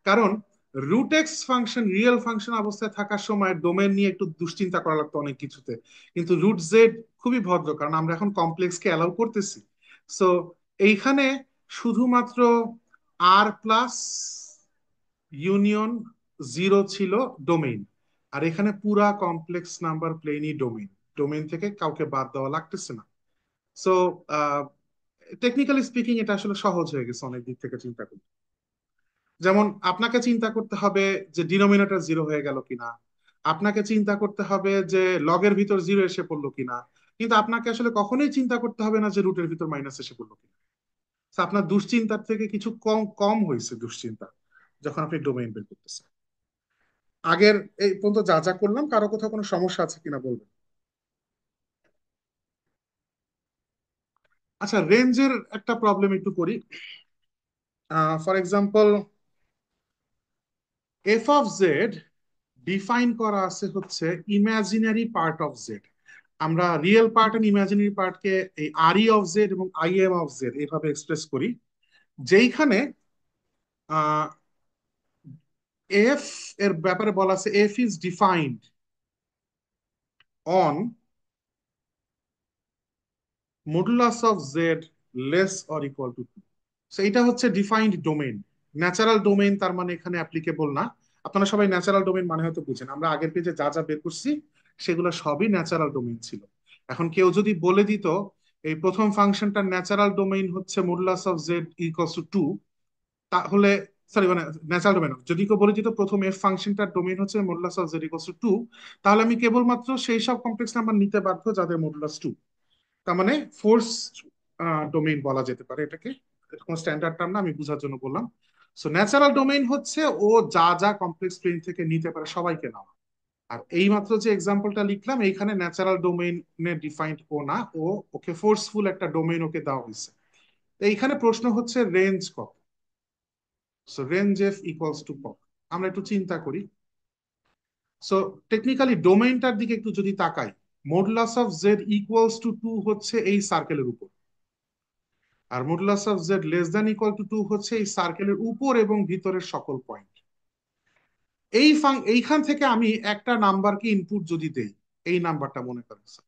Speaker 1: কারণ root x function real function অবস্থায় থাকার সময় ডোমেইন নিয়ে একটু দুশ্চিন্তা করা লাগতো অনেক কিছুতে, কিন্তু রুট জেড খুবই ভদ্র কারণ আমরা এখন কমপ্লেক্সকে অ্যালাউ করতেছি। সো এইখানে শুধুমাত্র আর প্লাস ইউনিয়ন জিরো ছিল ডোমেইন, আর এখানে পুরা কমপ্লেক্স নাম্বার প্লেনই ডোমেইন। ডোমেইন থেকে কাউকে বাদ দেওয়া লাগতেছে না। সো টেকনিক্যালি স্পিকিং এটা আসলে সহজ হয়ে গেছে অনেক দিক থেকে চিন্তা করতে। যেমন আপনাকে চিন্তা করতে হবে যে ডিনোমিনেটর জিরো হয়ে গেল কিনা, আপনাকে চিন্তা করতে হবে যে লগের ভিতর জিরো এসে পড়লো কিনা, কিন্তু আপনাকে আসলে কখনোই চিন্তা করতে হবে না যে রুটের ভিতর মাইনাস এসে পড়লো কিনা। So, আপনার দুশ্চিন্তার থেকে কিছু কম কম হয়েছে দুশ্চিন্তা যখন আপনি ডোমেইন বের করতেছেন। আগের এই পর্যন্ত যা যা করলাম কারো কোথাও কোনো সমস্যা আছে কিনা বলবেন। আচ্ছা, রেঞ্জের একটা প্রবলেম একটু করি। For example, f of z define করা আছে হচ্ছে ইমাজিনারি পার্ট অফ জেড। আমরা রিয়েল পার্ট এন্ড ইমাজিনারি পার্টকে এই আর ই অফ জেড এবং আই এম অফ জেড এইভাবে এক্সপ্রেস করি, যেইখানে এফ এর ব্যাপারে বলা আছে f is defined on modulus of z less or equal to two. So এটা হচ্ছে ডিফাইন্ড ডোমেইন। ন্যাচারাল ডোমেইন তার মানে এখানে অ্যাপ্লিকেবল না। আপনারা সবাই ন্যাচারাল ডোমেইন মানে হয়তো বুঝেন, আমরা আগের পেজে যা যা বের করছি সেগুলো সবই ন্যাচারাল ডোমেইন ছিল। এখন কেউ যদি বলে দিত এই প্রথম ফাংশনটার ন্যাচারাল ডোমেইন হচ্ছে modulus of z equals to two, তাহলে সরি মানে ন্যাচারাল ডোমেইন যদি কেউ বলে দিত প্রথম এফ ফাংশনটার ডোমেইন হচ্ছে modulus of z equals to two, তাহলে আমি কেবলমাত্র সেই সব কমপ্লেক্স নাম্বার নিতে বাধ্য যাদের মডুলাস টু। তার মানে ফোর্স ডোমেইন বলা যেতে পারে এটাকে। কোনো স্ট্যান্ডার্ড টার্ম না, আমি বোঝার জন্য বললাম। সো ন্যাচারাল ডোমেইন হচ্ছে ও যা যা কমপ্লেক্স প্লেন থেকে নিতে পারে সবাইকে নাও। আর এইমাত্র যে এক্সাম্পলটা লিখলাম এইখানে ন্যাচারাল ডোমেইনে ডিফাইন্ড ও না, ও ওকে ফোর্সফুল একটা ডোমেইন ওকে দেওয়া হয়েছে। তো এইখানে প্রশ্ন হচ্ছে রেঞ্জ কত। So range F equals to কত, আমরা একটু চিন্তা করি। সো টেকনিক্যালি ডোমেইনটার দিকে একটু যদি তাকাই, modulus of z equals to two হচ্ছে এই সার্কেলের উপর, আর modulus of z less than equal to two হচ্ছে এই সার্কেলের উপর এবং ভিতরের সকল পয়েন্ট। এইখান থেকে আমি একটা নাম্বারকে ইনপুট যদি দেই, এই নাম্বারটা মনে করেন স্যার,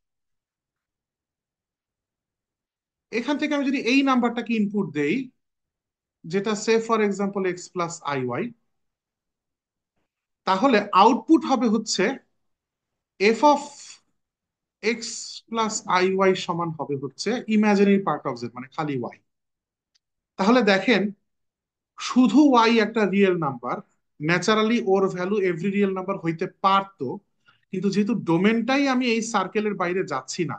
Speaker 1: এখান থেকে আমি যদি এই নাম্বারটাকে ইনপুট দেই, যেটা say for example x plus i y, তাহলে আউটপুট হবে হচ্ছে f of x plus i y সমান হবে হচ্ছে ইমাজিনারি পার্ট অফ জেড মানে খালি ওয়াই। তাহলে দেখেন, শুধু ওয়াই একটা রিয়েল নাম্বার, ন্যাচারালি ওর ভ্যালু এভরি রিয়েল নাম্বার হইতে পারতো, কিন্তু যেহেতু ডোমেনটাই আমি এই সার্কেলের বাইরে যাচ্ছি না,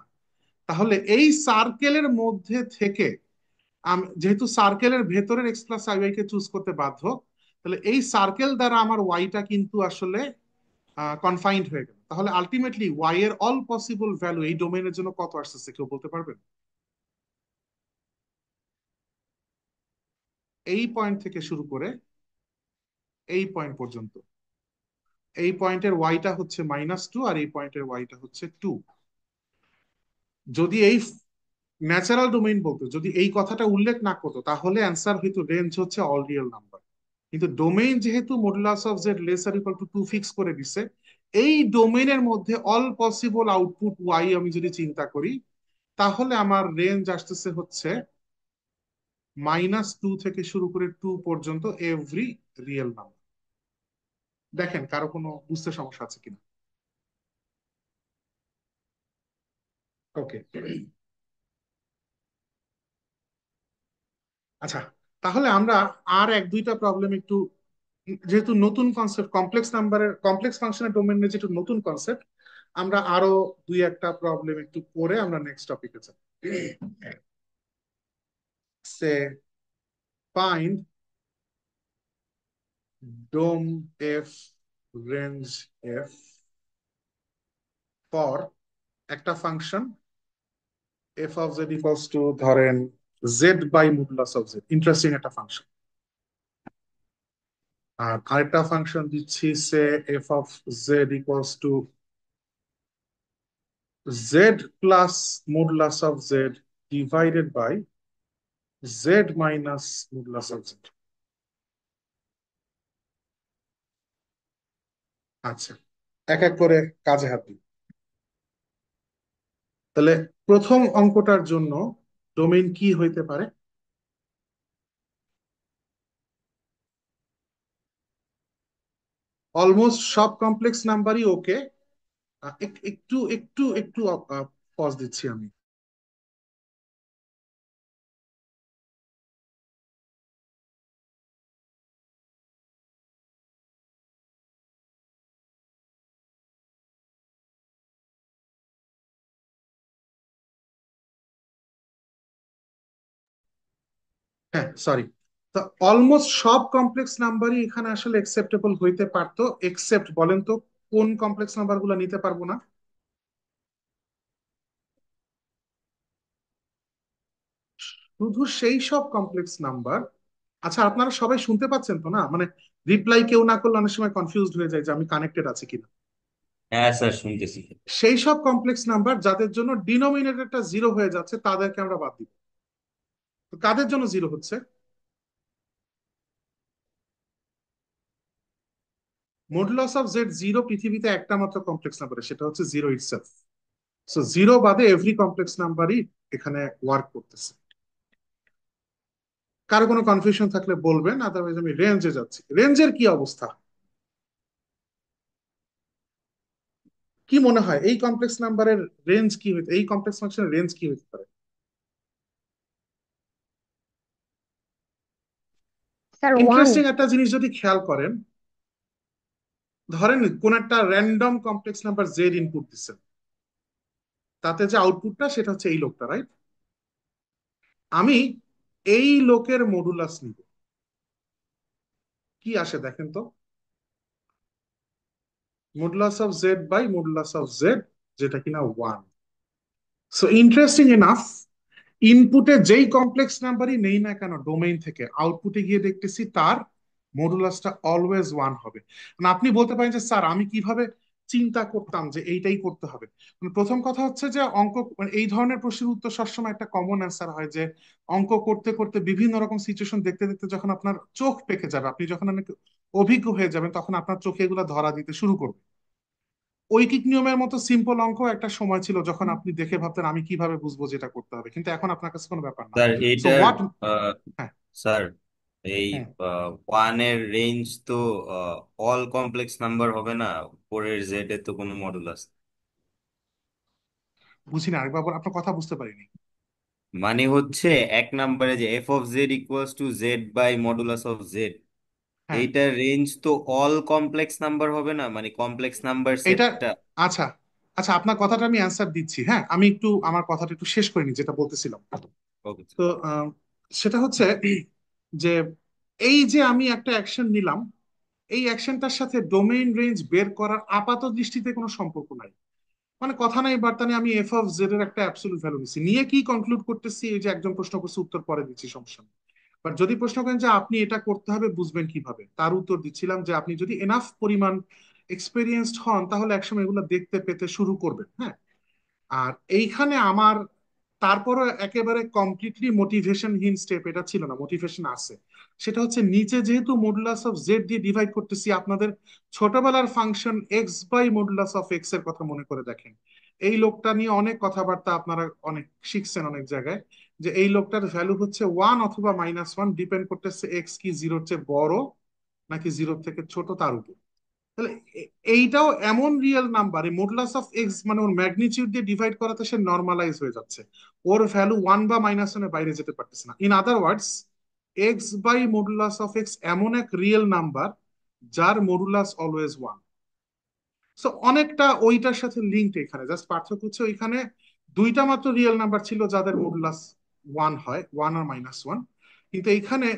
Speaker 1: তাহলে এই সার্কেলের মধ্যে থেকে যেহেতু সার্কেলের ভেতরের এক্স প্লাস আই ওয়াই কে চুজ করতে বাধ্য, তাহলে এই সার্কেল দ্বারা আমার ওয়াইটা কিন্তু আসলে কনফাইন্ড হয়ে গেল। তাহলে আলটিমেটলি ওয়াই এর অল পসিবল ভ্যালু এই ডোমেনের জন্য কত আসতেছে কেউ বলতে পারবেন? এই পয়েন্ট থেকে শুরু করে এই পয়েন্ট পর্যন্ত, এই পয়েন্টের ওয়াইটা হচ্ছে মাইনাস টু আর এই পয়েন্টের ওয়াইটা হচ্ছে টু। যদি এই ন্যাচারাল ডোমেইন বলতো, যদি এই কথাটা উল্লেখ না করতো, তাহলে অ্যান্সার হইতো রেঞ্জ হচ্ছে অল রিয়েল নাম্বার। কিন্তু ডোমেইন যেহেতু modulus of Z laser equal to to fix করে দিছে, এই ডোমেইনের মধ্যে অল পসিবল আউটপুট ওয়াই আমি যদি চিন্তা করি, তাহলে আমার রেঞ্জ আসতেছে হচ্ছে মাইনাস টু থেকে শুরু করে টু পর্যন্ত এভরি রিয়েল নাম্বার। দেখেন কারো কোনো বুঝতে সমস্যা আছে কিনা। ওকে, আচ্ছা, তাহলে আমরা আর এক দুইটা প্রবলেম একটু, যেহেতু নতুন কনসেপ্ট কমপ্লেক্স নাম্বারের কমপ্লেক্স ফাংশনের ডোমেইনের যেহেতু নতুন কনসেপ্ট, আমরা আরো দুই একটা প্রবলেম একটু করে আমরা নেক্সট টপিকে যাব। Say find dom f range f for একটা function f of z equals to ধরেন z by modulus of z, interesting একটা ফাংশন। আর আরেকটা ফাংশন দিচ্ছি say f of z equals to z plus modulus of z divided by z minus modulus of z. আচ্ছা, এক এক করে কাজে হাত দিই। তাহলে প্রথম অঙ্কটার জন্য ডোমেইন কি হইতে পারে? অলমোস্ট সব কমপ্লেক্স নাম্বারই ওকে। একটু একটু একটু পজ দিচ্ছি আমি। হ্যাঁ, সরি। তো অলমোস্ট সব কমপ্লেক্স নাম্বারই এখানে আসলে একসেপ্টেবল হইতে পারতো, এক্সেপ্ট বলেন তো কোন কমপ্লেক্স নাম্বার গুলো নিতে পারবো না? শুধু সেই সব কমপ্লেক্স নাম্বার। আচ্ছা, আপনারা সবাই শুনতে পাচ্ছেন তো না? মানে রিপ্লাই কেউ না করলে অনেক সময় কনফিউজড হয়ে যায় যে আমি কানেক্টেড আছি কিনা।
Speaker 3: হ্যাঁ স্যার, শুনতেছি।
Speaker 1: সেই সব কমপ্লেক্স নাম্বার যাদের জন্য ডিনোমিনেটরটা জিরো হয়ে যাচ্ছে তাদেরকে আমরা বাদ দিব। তো কাদের জন্য জিরো হচ্ছে? মডুলাস অফ জেড জিরো পৃথিবীতে একটা মাত্র কমপ্লেক্স নাম্বার, সেটা হচ্ছে জিরো ইটসেলফ। সো জিরো বাদে এভরি কমপ্লেক্স নাম্বারই এখানে ওয়ার্ক করতেছে। কারো কোনো কনফিউশন থাকলে বলবেন, আদারওয়াইজ আমি রেঞ্জে যাচ্ছি। রেঞ্জের কি অবস্থা? কি মনে হয় এই কমপ্লেক্স নাম্বারের রেঞ্জ কি হইতে, এই কমপ্লেক্স ফাংশনের রেঞ্জ কি হইতে পারে?
Speaker 6: Sir one.
Speaker 1: ইন্টারেস্টিং একটা জিনিস যদি খেয়াল করেন, ধরেন কোন একটা random complex number Z input দিচ্ছেন, তাতে যে আউটপুটটা সেটা হচ্ছে এই লোকটা, রাইট? আমি এই লোকের মডুলাস নিব, কি আসে দেখেন তো? Modulus of z by modulus of z, যেটা কিনা ওয়ান। সো ইন্টারেস্টিং এনাফ, ইনপুটে যেই কমপ্লেক্স নাম্বারই নেই না কেন ডোমেইন থেকে, আউটপুটে গিয়ে দেখতেছি তার মডুলাসটা অলওয়েজ ওয়ান হবে। মানে আপনি বলতে পারেন যে স্যার আমি কিভাবে চিন্তা করতাম যে এইটাই করতে হবে। মানে প্রথম কথা হচ্ছে যে অঙ্ক, মানে এই ধরনের প্রশ্নের উত্তর সবসময় একটা কমন অ্যান্সার হয় যে অঙ্ক করতে করতে বিভিন্ন রকম সিচুয়েশন দেখতে দেখতে যখন আপনার চোখ পেকে যাবে, আপনি যখন অনেক অভিজ্ঞ হয়ে যাবেন, তখন আপনার চোখে এগুলো ধরা দিতে শুরু করবে। ঐকিক নিয়মের মতো সিম্পল অঙ্ক একটা সময় ছিল যখন আপনি দেখে ভাবতেন আমি কিভাবে বুঝবো যেটা করতে হবে, কিন্তু এখন আপনার কাছে কোনো ব্যাপার না।
Speaker 3: স্যার
Speaker 1: সো
Speaker 3: এইটার
Speaker 1: হোয়াট?
Speaker 3: আহ,
Speaker 1: হ্যাঁ।
Speaker 3: স্যার এই
Speaker 1: হুম।
Speaker 3: ওয়ানের রেঞ্জ তো অল কমপ্লেক্স নাম্বার হবে না? উপরের জেড এ তো কোনো মডুলাস।
Speaker 1: বুঝি না, আরেকবার আপনার কথা বুঝতে পারিনি।
Speaker 3: মানে হচ্ছে এক নম্বরে যে f of z equals to z by modulus of z,
Speaker 1: হ্যাঁ,
Speaker 3: এইটার রেঞ্জ তো অল কমপ্লেক্স নাম্বার হবে না, মানে কমপ্লেক্স নাম্বার
Speaker 1: এটা,
Speaker 3: সেটটা।
Speaker 1: আচ্ছা আচ্ছা, আপনার কথাটা আমি অ্যান্সার দিচ্ছি। হ্যাঁ, আমি একটু আমার কথাটা একটু শেষ করিনি যেটা বলতেছিলাম।
Speaker 3: ওকে।
Speaker 1: তো সেটা হচ্ছে যে এই যে আমি একটা অ্যাকশন নিলাম, এই অ্যাকশনটার সাথে ডোমেইন রেঞ্জ বের করার আপাত দৃষ্টিতে কোনো সম্পর্ক নাই। মানে কথা নাই বার্তা নেই, আমি এফ অফ জেড এর একটা অ্যাবসলিউট ভ্যালু নিচ্ছি, নিয়ে কি কনক্লুড করতেছি, এই যে একজন প্রশ্ন করছে উত্তর পরে দিচ্ছি, সমস্যা নেই। বাট যদি প্রশ্ন করেন যে আপনি এটা করতে হবে বুঝবেন কিভাবে, তার উত্তর দিচ্ছিলাম যে আপনি যদি এনাফ পরিমাণ এক্সপেরিয়েন্সড হন তাহলে একসময় এগুলো দেখতে পেতে শুরু করবেন। হ্যাঁ, আর এইখানে আমার তারপরও একেবারে কমপ্লিটলি মোটিভেশনহীন স্টেপ এটা ছিল না, মোটিভেশন আছে। সেটা হচ্ছে নিচে যেহেতু মডুলাস অফ জেড দিয়ে ডিভাইড করতেছি, আপনাদের ছোটবেলার function x by modulus of x এর কথা মনে করে দেখেন। এই লোকটা নিয়ে অনেক কথাবার্তা আপনারা অনেক শিখছেন অনেক জায়গায়, যে এই লোকটার ভ্যালু হচ্ছে ওয়ান অথবা মাইনাস ওয়ান, ডিপেন্ড করতেছে এক্স কি জিরোর চেয়ে বড় নাকি জিরোর থেকে ছোট তার উপর। তাহলে এইটাও এমন রিয়েল নাম্বার, এই মডুলাস অফ এক্স মানে ওর ম্যাগনিটিউড দিয়ে ডিভাইড করাতে সে নর্মালাইজ হয়ে যাচ্ছে, ওর ভ্যালু ওয়ান বা মাইনাস ওয়ানের বাইরে যেতে পারতেছে না। In other words, x by modulus of x এমন এক রিয়েল নাম্বার যার মডুলাস অলওয়েজ ওয়ান। সো অনেকটা ওইটার সাথে লিঙ্কড, এখানে জাস্ট পার্থক্য হচ্ছে ওইখানে দুইটা মাত্র রিয়েল নাম্বার ছিল যাদের মডুলাস ওয়ান হয়, ওয়ান আর মাইনাস ওয়ান। কিন্তু এইখানে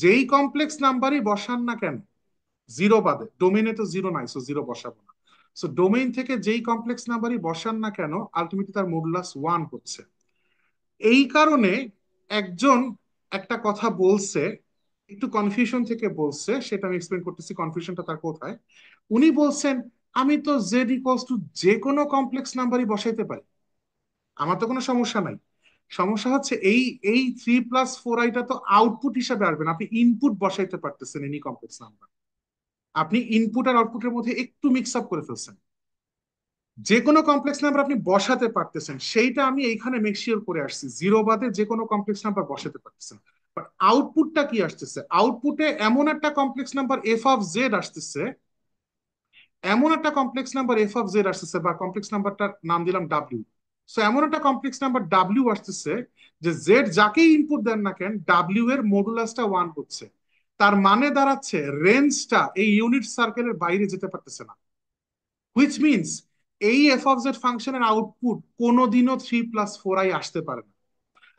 Speaker 1: যেই কমপ্লেক্স নাম্বারই বসান না কেন, জিরো বাদে, ডোমেইনে তো জিরো নাই, সো জিরো বসাবো না। সো ডোমেইন থেকে যেই কমপ্লেক্স নাম্বারই বসান না কেন, আলটিমেটলি তার মডুলাস ওয়ান হচ্ছে। এই কারণে একজন একটা কথা বলছে, একটু কনফিউশন থেকে বলছে, সেটা আমি এক্সপ্লেন করতেছি কনফিউশনটা তার কোথায়। উনি বলছেন আমি তো জেড ইকুয়ালস টু যে কোনো কমপ্লেক্স নাম্বারই বসাইতে পারি, আমার তো কোনো সমস্যা নাই। সমস্যা হচ্ছে এই এই থ্রি প্লাস ফোর আইটা তো আউটপুট হিসাবে আসবেন, আপনি ইনপুট বসাইতে পারতেছেন এনি কমপ্লেক্স নাম্বার, আপনি ইনপুট আর আউটপুটের মধ্যে একটু মিক্স আপ করে ফেলছেন। যে কোনো কমপ্লেক্স নাম্বার আপনি বসাতে পারতেছেন, সেইটা আমি এইখানে মেক শিওর করে আসছি, জিরো বাদে যে কোনো কমপ্লেক্স নাম্বার বসাতে পারতেছেন। বাট আউটপুটটা কি আসতেছে, আউটপুটে এমন একটা complex number F of Z আসতেছে এমন একটা complex number F of Z আসতেছে, বা কমপ্লেক্স নাম্বারটার নাম দিলাম ডাব্লিউ। সো এমন একটা কমপ্লেক্স নাম্বার ডাব্লিউ আসতেছে যে জেড যাকেই ইনপুট দেন না কেন ডাব্লিউ এর মডুলাসটা 1 হচ্ছে। তার মানে দাঁড়াচ্ছে রেঞ্জটা এই ইউনিট সার্কেলের বাইরে যেতে পারতেছে না, হুইচ মিনস এই এফ অফ জেড ফাংশনের আউটপুট কোনোদিনও 3+4i আসতে পারে না।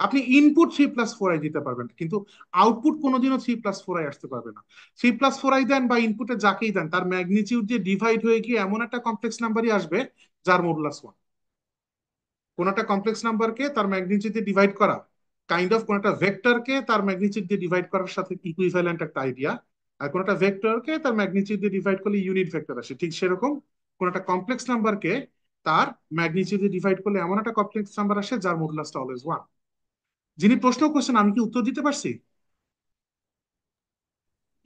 Speaker 1: আপনি ইনপুট 3+4i দিতে পারবেন, কিন্তু আউটপুট কোনোদিনও 3+4i আসতে পারবে না। 3+4i দেন বা ইনপুটে যাকেই দেন, তার ম্যাগনিটিউড দিয়ে ডিভাইড হয়ে গিয়ে এমন একটা কমপ্লেক্স নাম্বারই আসবে যার মডুলাস 1। কোন একটা কমপ্লেক্স নাম্বারকে তার ম্যাগনিটিউড দিয়ে ডিভাইড করা কাইন্ড অফ কোন একটা ভেক্টরকে তার ম্যাগনিটিউড দিয়ে ডিভাইড করার সাথে ইকুইভ্যালেন্ট একটা আইডিয়া। আর কোন একটা ভেক্টরকে তার ম্যাগনিটিউড দিয়ে ডিভাইড করলে ইউনিট ভেক্টর আসে, ঠিক সেরকম কোন একটা কমপ্লেক্স নাম্বারকে তার ম্যাগনিটিউড দিয়ে ডিভাইড করলে এমন একটা কমপ্লেক্স নাম্বার আসে যার মডুলাসটা অলওয়েজ 1। যিনি প্রশ্ন করছেন আমি কি উত্তর দিতে পারছি?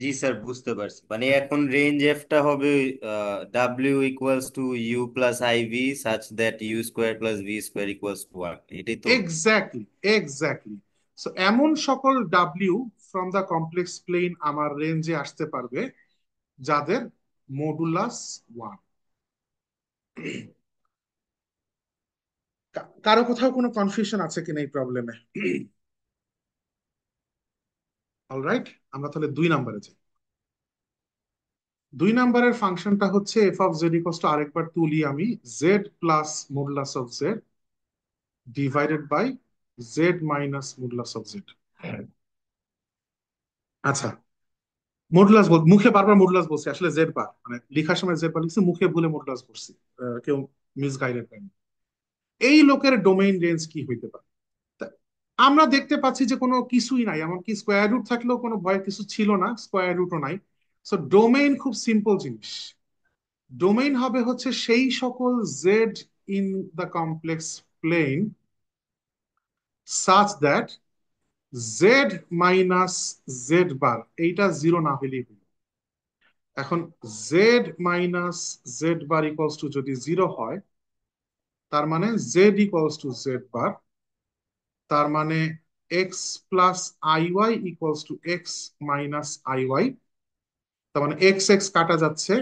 Speaker 3: জি স্যার, বুঝতে পারছি। মানে এখন রেঞ্জ এফটা হবে ডাব্লিউ equals to u plus i v such that u square plus v square equals to 1, এটাই তো?
Speaker 1: Exactly, exactly. সো এমন সকল ডাব্লিউ ফ্রম দ্য কমপ্লেক্স প্লেন আমার রেঞ্জে আসতে পারবে যাদের মডুলাস 1। কারো কোথাও কোনো কনফিউশন আছে কিনা এই প্রবলেমে? অলরাইট, আমরা তাহলে 2 নম্বরে যাই। 2 নম্বরের ফাংশনটা হচ্ছে f of z equals to, আরেকবার তুলি আমি, z plus modulus of z divided by z minus modulus of z. আচ্ছা, মডুলাস মুখে বারবার মডুলাস বলছি, আসলে জেড বার, মানে লেখার সময় জেড বার লিখছি, মুখে ভুলে মডুলাস বলছি। কেউ মিসগাইডেড পাইনি। এই লোকের ডোমেইন রেঞ্জ কি হইতে পারে? তা আমরা দেখতে পাচ্ছি যে কোনো কিছুই নাই, এমনকি স্কোয়ার রুট থাকলেও কোনো ভয়ের কিছু ছিল না, স্কোয়ার রুটও নাই। সো ডোমেইন খুব সিম্পল জিনিস। ডোমেইন হবে হচ্ছে সেই সকল z in the complex plane such that z minus z bar এইটা জিরো না হইলেই হইল। এখন z minus z bar equals to যদি জিরো হয়, তার মানে z equals to z bar, তার মানে x plus i y equals to x minus i y. তার মানে এক্স এক্স কাটা যাচ্ছে,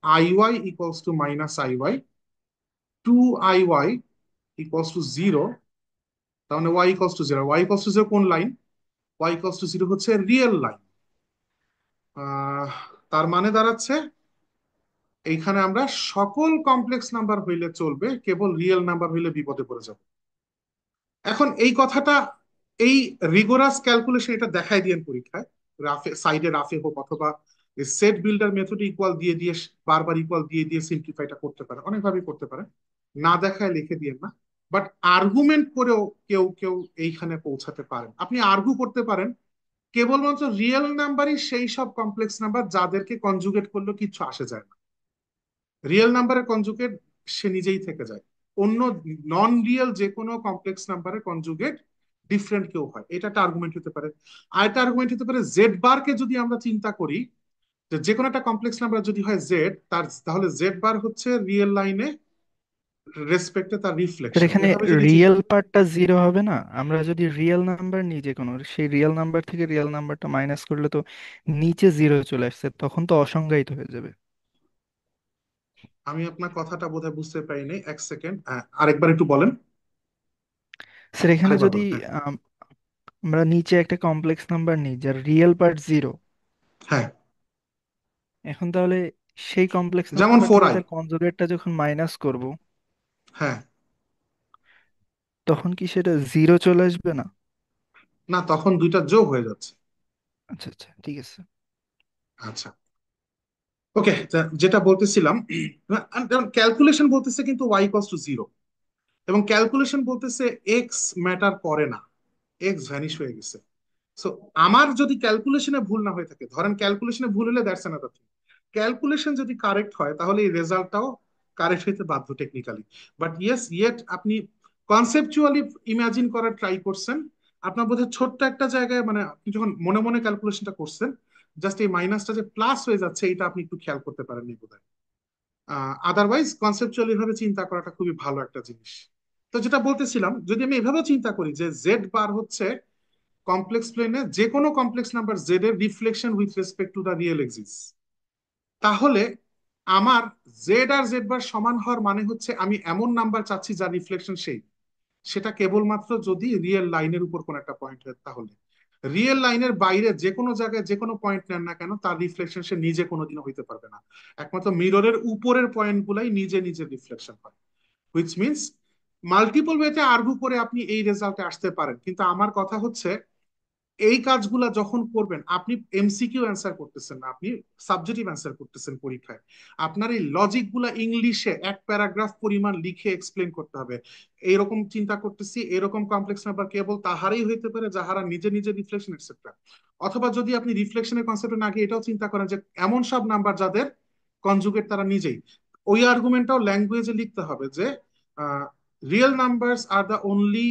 Speaker 1: i y equals to minus i y, 2i y equals to zero. তার মানে y equals to zero. Y equals to zero কোন line? Y equals to zero হচ্ছে real line. তার মানে দাঁড়াচ্ছে এইখানে আমরা সকল কমপ্লেক্স নাম্বার হইলে চলবে, কেবল রিয়েল নাম্বার হইলে বিপদে পড়ে যাব। এখন এই কথাটা, এই রিগোরাস ক্যালকুলেশন এটা দেখাই দিয়েন পরীক্ষায়, রাফে সাইডে রাফে হোক, অথবা সেট বিল্ডার মেথড ইকুয়াল দিয়ে দিয়ে বারবার ইকুয়াল দিয়ে দিয়ে সিম্পলিফাইটা করতে পারে, অনেকভাবেই করতে পারে, না দেখায় লিখে দিয়েন না। বাট আর্গুমেন্ট করেও কেউ কেউ এইখানে পৌঁছাতে পারেন। আপনি আর্গু করতে পারেন কেবলমাত্র রিয়েল নাম্বারই সেই সব কমপ্লেক্স নাম্বার যাদেরকে কনজুগেট করলেও কিছু আসে যায় না। রিয়েল নাম্বারের কনজুগেট সে নিজেই থেকে যায়। অন্য নন রিয়েল যে কোনো কমপ্লেক্স নাম্বারের কনজুগেট ডিফারেন্ট কেউ হয়, এটা একটা আর্গুমেন্ট হতে পারে। আর একটা আর্গুমেন্ট হতে পারে জেড বার কে যদি আমরা চিন্তা করি, যে কোনো একটা কমপ্লেক্স নাম্বার যদি হয় জেড, তার তাহলে জেড বার হচ্ছে রিয়েল লাইনে রেসপেক্টে তার
Speaker 2: স্যার
Speaker 1: রিফ্লেকশন,
Speaker 2: এখানে
Speaker 1: এভাবে যদি চিন্তা।
Speaker 2: রিয়েল পার্টটা জিরো হবে না? আমরা যদি রিয়েল নাম্বার নিই যে কোনো, সেই রিয়েল নাম্বার থেকে রিয়েল নাম্বারটা মাইনাস করলে তো নিচে জিরো চলে আসছে, তখন তো অসংজ্ঞায়িত হয়ে যাবে।
Speaker 1: আমি আপনার কথাটা বোধহয় বুঝতে পারিনি, এক সেকেন্ড, আরেকবার একটু বলেন।
Speaker 2: স্যার এখানে
Speaker 1: আরেকবার
Speaker 2: যদি
Speaker 1: বলেন, হ্যাঁ।
Speaker 2: আম, আমরা নিচে একটা কমপ্লেক্স নাম্বার নিই যার রিয়েল পার্ট জিরো,
Speaker 1: হ্যাঁ,
Speaker 2: এখন তাহলে সেই কমপ্লেক্স
Speaker 1: যেমন
Speaker 2: নাম্বার
Speaker 1: ফোর
Speaker 2: থেকে
Speaker 1: আই।
Speaker 2: তার কনজুগেটটা যখন মাইনাস করব,
Speaker 1: হ্যাঁ,
Speaker 2: তখন কি সেটা জিরো চলে আসবে না?
Speaker 1: না, তখন দুইটা যোগ হয়ে যাচ্ছে।
Speaker 2: আচ্ছা আচ্ছা, ঠিক আছে।
Speaker 1: আচ্ছা, ওকে, যেটা বলতেছিলাম, ক্যালকুলেশন বলতেছে কিন্তু ওয়াই ইকুয়ালস টু জিরো, এবং ক্যালকুলেশন বলতেছে এক্স ম্যাটার করে না, এক্স ভ্যানিশ হয়ে গেছে। সো আমার যদি ক্যালকুলেশনে ভুল না হয়ে থাকে, ধরেন ক্যালকুলেশনে ভুল হলে দ্যাটস অ্যানাদার থিং, ক্যালকুলেশন যদি কারেক্ট হয় তাহলে এই রেজাল্টটাও কারেক্ট হইতে বাধ্য টেকনিক্যালি। বাট ইয়েস, ইয়েট আপনি কনসেপচুয়ালি ইমাজিন করার ট্রাই করছেন। আপনার বোধহয় ছোট্ট একটা জায়গায়, মানে আপনি যখন মনে মনে ক্যালকুলেশনটা করছেন, জাস্ট এই মাইনাসটা যে প্লাস হয়ে যাচ্ছে এটা আপনি একটু খেয়াল করতে পারেননি বোধহয়। আদারওয়াইজ কনসেপচুয়ালি ভাবে চিন্তা করাটা খুবই ভালো একটা জিনিস। তো যেটা বলতেছিলাম, যদি আমি এভাবে চিন্তা করি যে জেড বার হচ্ছে কমপ্লেক্স প্লেনে যে কোনো কমপ্লেক্স নাম্বার জেড এর reflection with respect to the real axis, তাহলে আমার জেড আর জেড বার সমান হওয়ার মানে হচ্ছে আমি এমন নাম্বার চাচ্ছি যার রিফ্লেকশন সেই, সেটা কেবলমাত্র যদি রিয়েল লাইনের উপর কোন একটা পয়েন্ট হয়। তাহলে রিয়েল লাইনের বাইরে যে কোনো জায়গায় যে কোনো পয়েন্ট নেন না কেন, তার রিফ্লেকশন সে নিজে কোনোদিনও হইতে পারবে না। একমাত্র মিররের উপরের পয়েন্ট গুলাই নিজে নিজে রিফ্লেকশন হয়। হুইচ মিনস মাল্টিপল ওয়েতে আর্গু করে আপনি এই রেজাল্টে আসতে পারেন, কিন্তু আমার কথা হচ্ছে এই কাজগুলা যখন করবেন আপনি এমসিকিউ অ্যান্সার করতেছেন না, আপনি সাবজেক্টিভ অ্যান্সার করতেছেন পরীক্ষায়। আপনার এই লজিক গুলা ইংলিশে এক প্যারাগ্রাফ পরিমাণ লিখে এক্সপ্লেন করতে হবে। এইরকম চিন্তা করতেছি, এরকম কমপ্লেক্স নাম্বার কেবল তাহারাই হইতে পারে যাহারা নিজে নিজে রিফ্লেকশন এটসেট্রা। অথবা যদি আপনি রিফ্লেকশনের কনসেপ্টে না গিয়ে এটাও চিন্তা করেন যে এমন সব নাম্বার যাদের কনজুগেট তারা নিজেই, ওই আর্গুমেন্টটাও ল্যাঙ্গুয়েজে লিখতে হবে যে রিয়েল নাম্বারস আর the only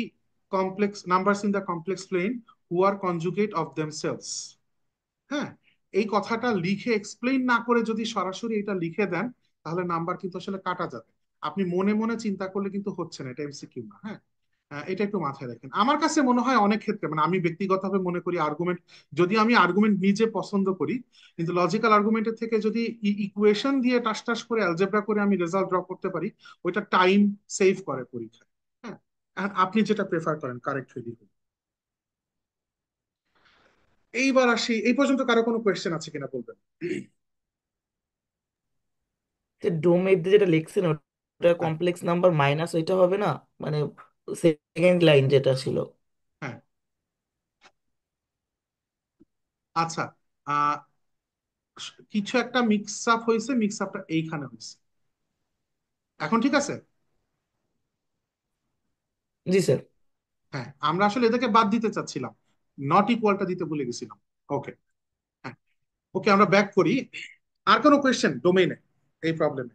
Speaker 1: complex numbers in the complex plane who are conjugate of themselves। হ্যাঁ, এই কথাটা লিখে এক্সপ্লেইন না করে যদি সরাসরি এটা লিখে দেন, তাহলে নাম্বার কিন্তু আসলে কাটা যাবে। আপনি মনে মনে চিন্তা করলে কিন্তু হচ্ছে না, এটা এমসিকিউ না। হ্যাঁ, এটা একটু মাথায় রাখেন। আমার কাছে মনে হয় অনেক ক্ষেত্রে, মানে আমি ব্যক্তিগতভাবে মনে করি আর্গুমেন্ট, যদি আমি আর্গুমেন্ট নিজে পছন্দ করি, কিন্তু লজিক্যাল আর্গুমেন্টের থেকে যদি ইকুয়েশন দিয়ে টাস টাস করে অ্যালজেব্রা করে আমি রেজাল্ট ড্র করতে পারি, ওইটা টাইম সেভ করে পরীক্ষায়। হ্যাঁ, আর আপনি যেটা প্রেফার করেন কারেক্ট রেডি। এইবার আসি, এই পর্যন্ত কারো কোনো কোয়েশ্চেন আছে কিনা বলবেন।
Speaker 6: যে ডোমের যেটা লিখছেন ওটা
Speaker 1: হ্যাঁ,
Speaker 6: কমপ্লেক্স নাম্বার মাইনাস ওইটা হবে না, মানে সেকেন্ড লাইন যেটা ছিল।
Speaker 1: হ্যাঁ, আচ্ছা। আহ কিছু একটা মিক্স আপ হয়েছে, মিক্স আপটা এইখানে হয়েছে। এখন ঠিক আছে।
Speaker 6: জি স্যার।
Speaker 1: হ্যাঁ, আমরা আসলে এদেরকে বাদ দিতে চাচ্ছিলাম, নট ইকুয়ালটা দিতে ভুলে গেছিলাম। ওকে। হ্যাঁ, ওকে, আমরা ব্যাক করি। আর কোনো কোয়েশ্চেন ডোমেইনে এই প্রবলেমে?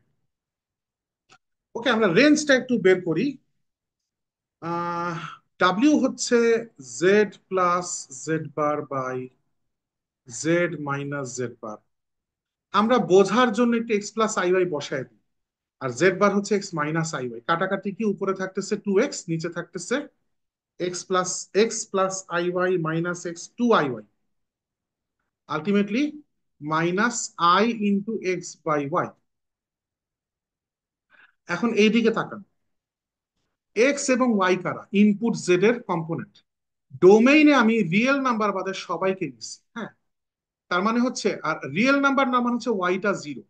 Speaker 1: ওকে, আমরা রেঞ্জটা একটু বের করি। ডাব্লিউ হচ্ছে z plus z bar by z minus z bar. আমরা বোঝার জন্য একটু এক্স প্লাস আই ওয়াই বসায় দিই। আর জেড বার হচ্ছে এক্স মাইনাস আই ওয়াই। কাটাকাটি কি, উপরে থাকতেছে 2x, নিচে থাকতেছে x plus i y minus x 2 i y, ultimately minus i into x by y. এখন এই দিকে তাকান, এক্স এবং ওয়াই কারা? ইনপুট জেড এর কম্পোনেন্ট। ডোমেইনে আমি রিয়েল নাম্বার বাদে সবাইকে নিচ্ছি। হ্যাঁ, তার মানে হচ্ছে, আর রিয়েল নাম্বার না মানে হচ্ছে ওয়াইটা জিরো।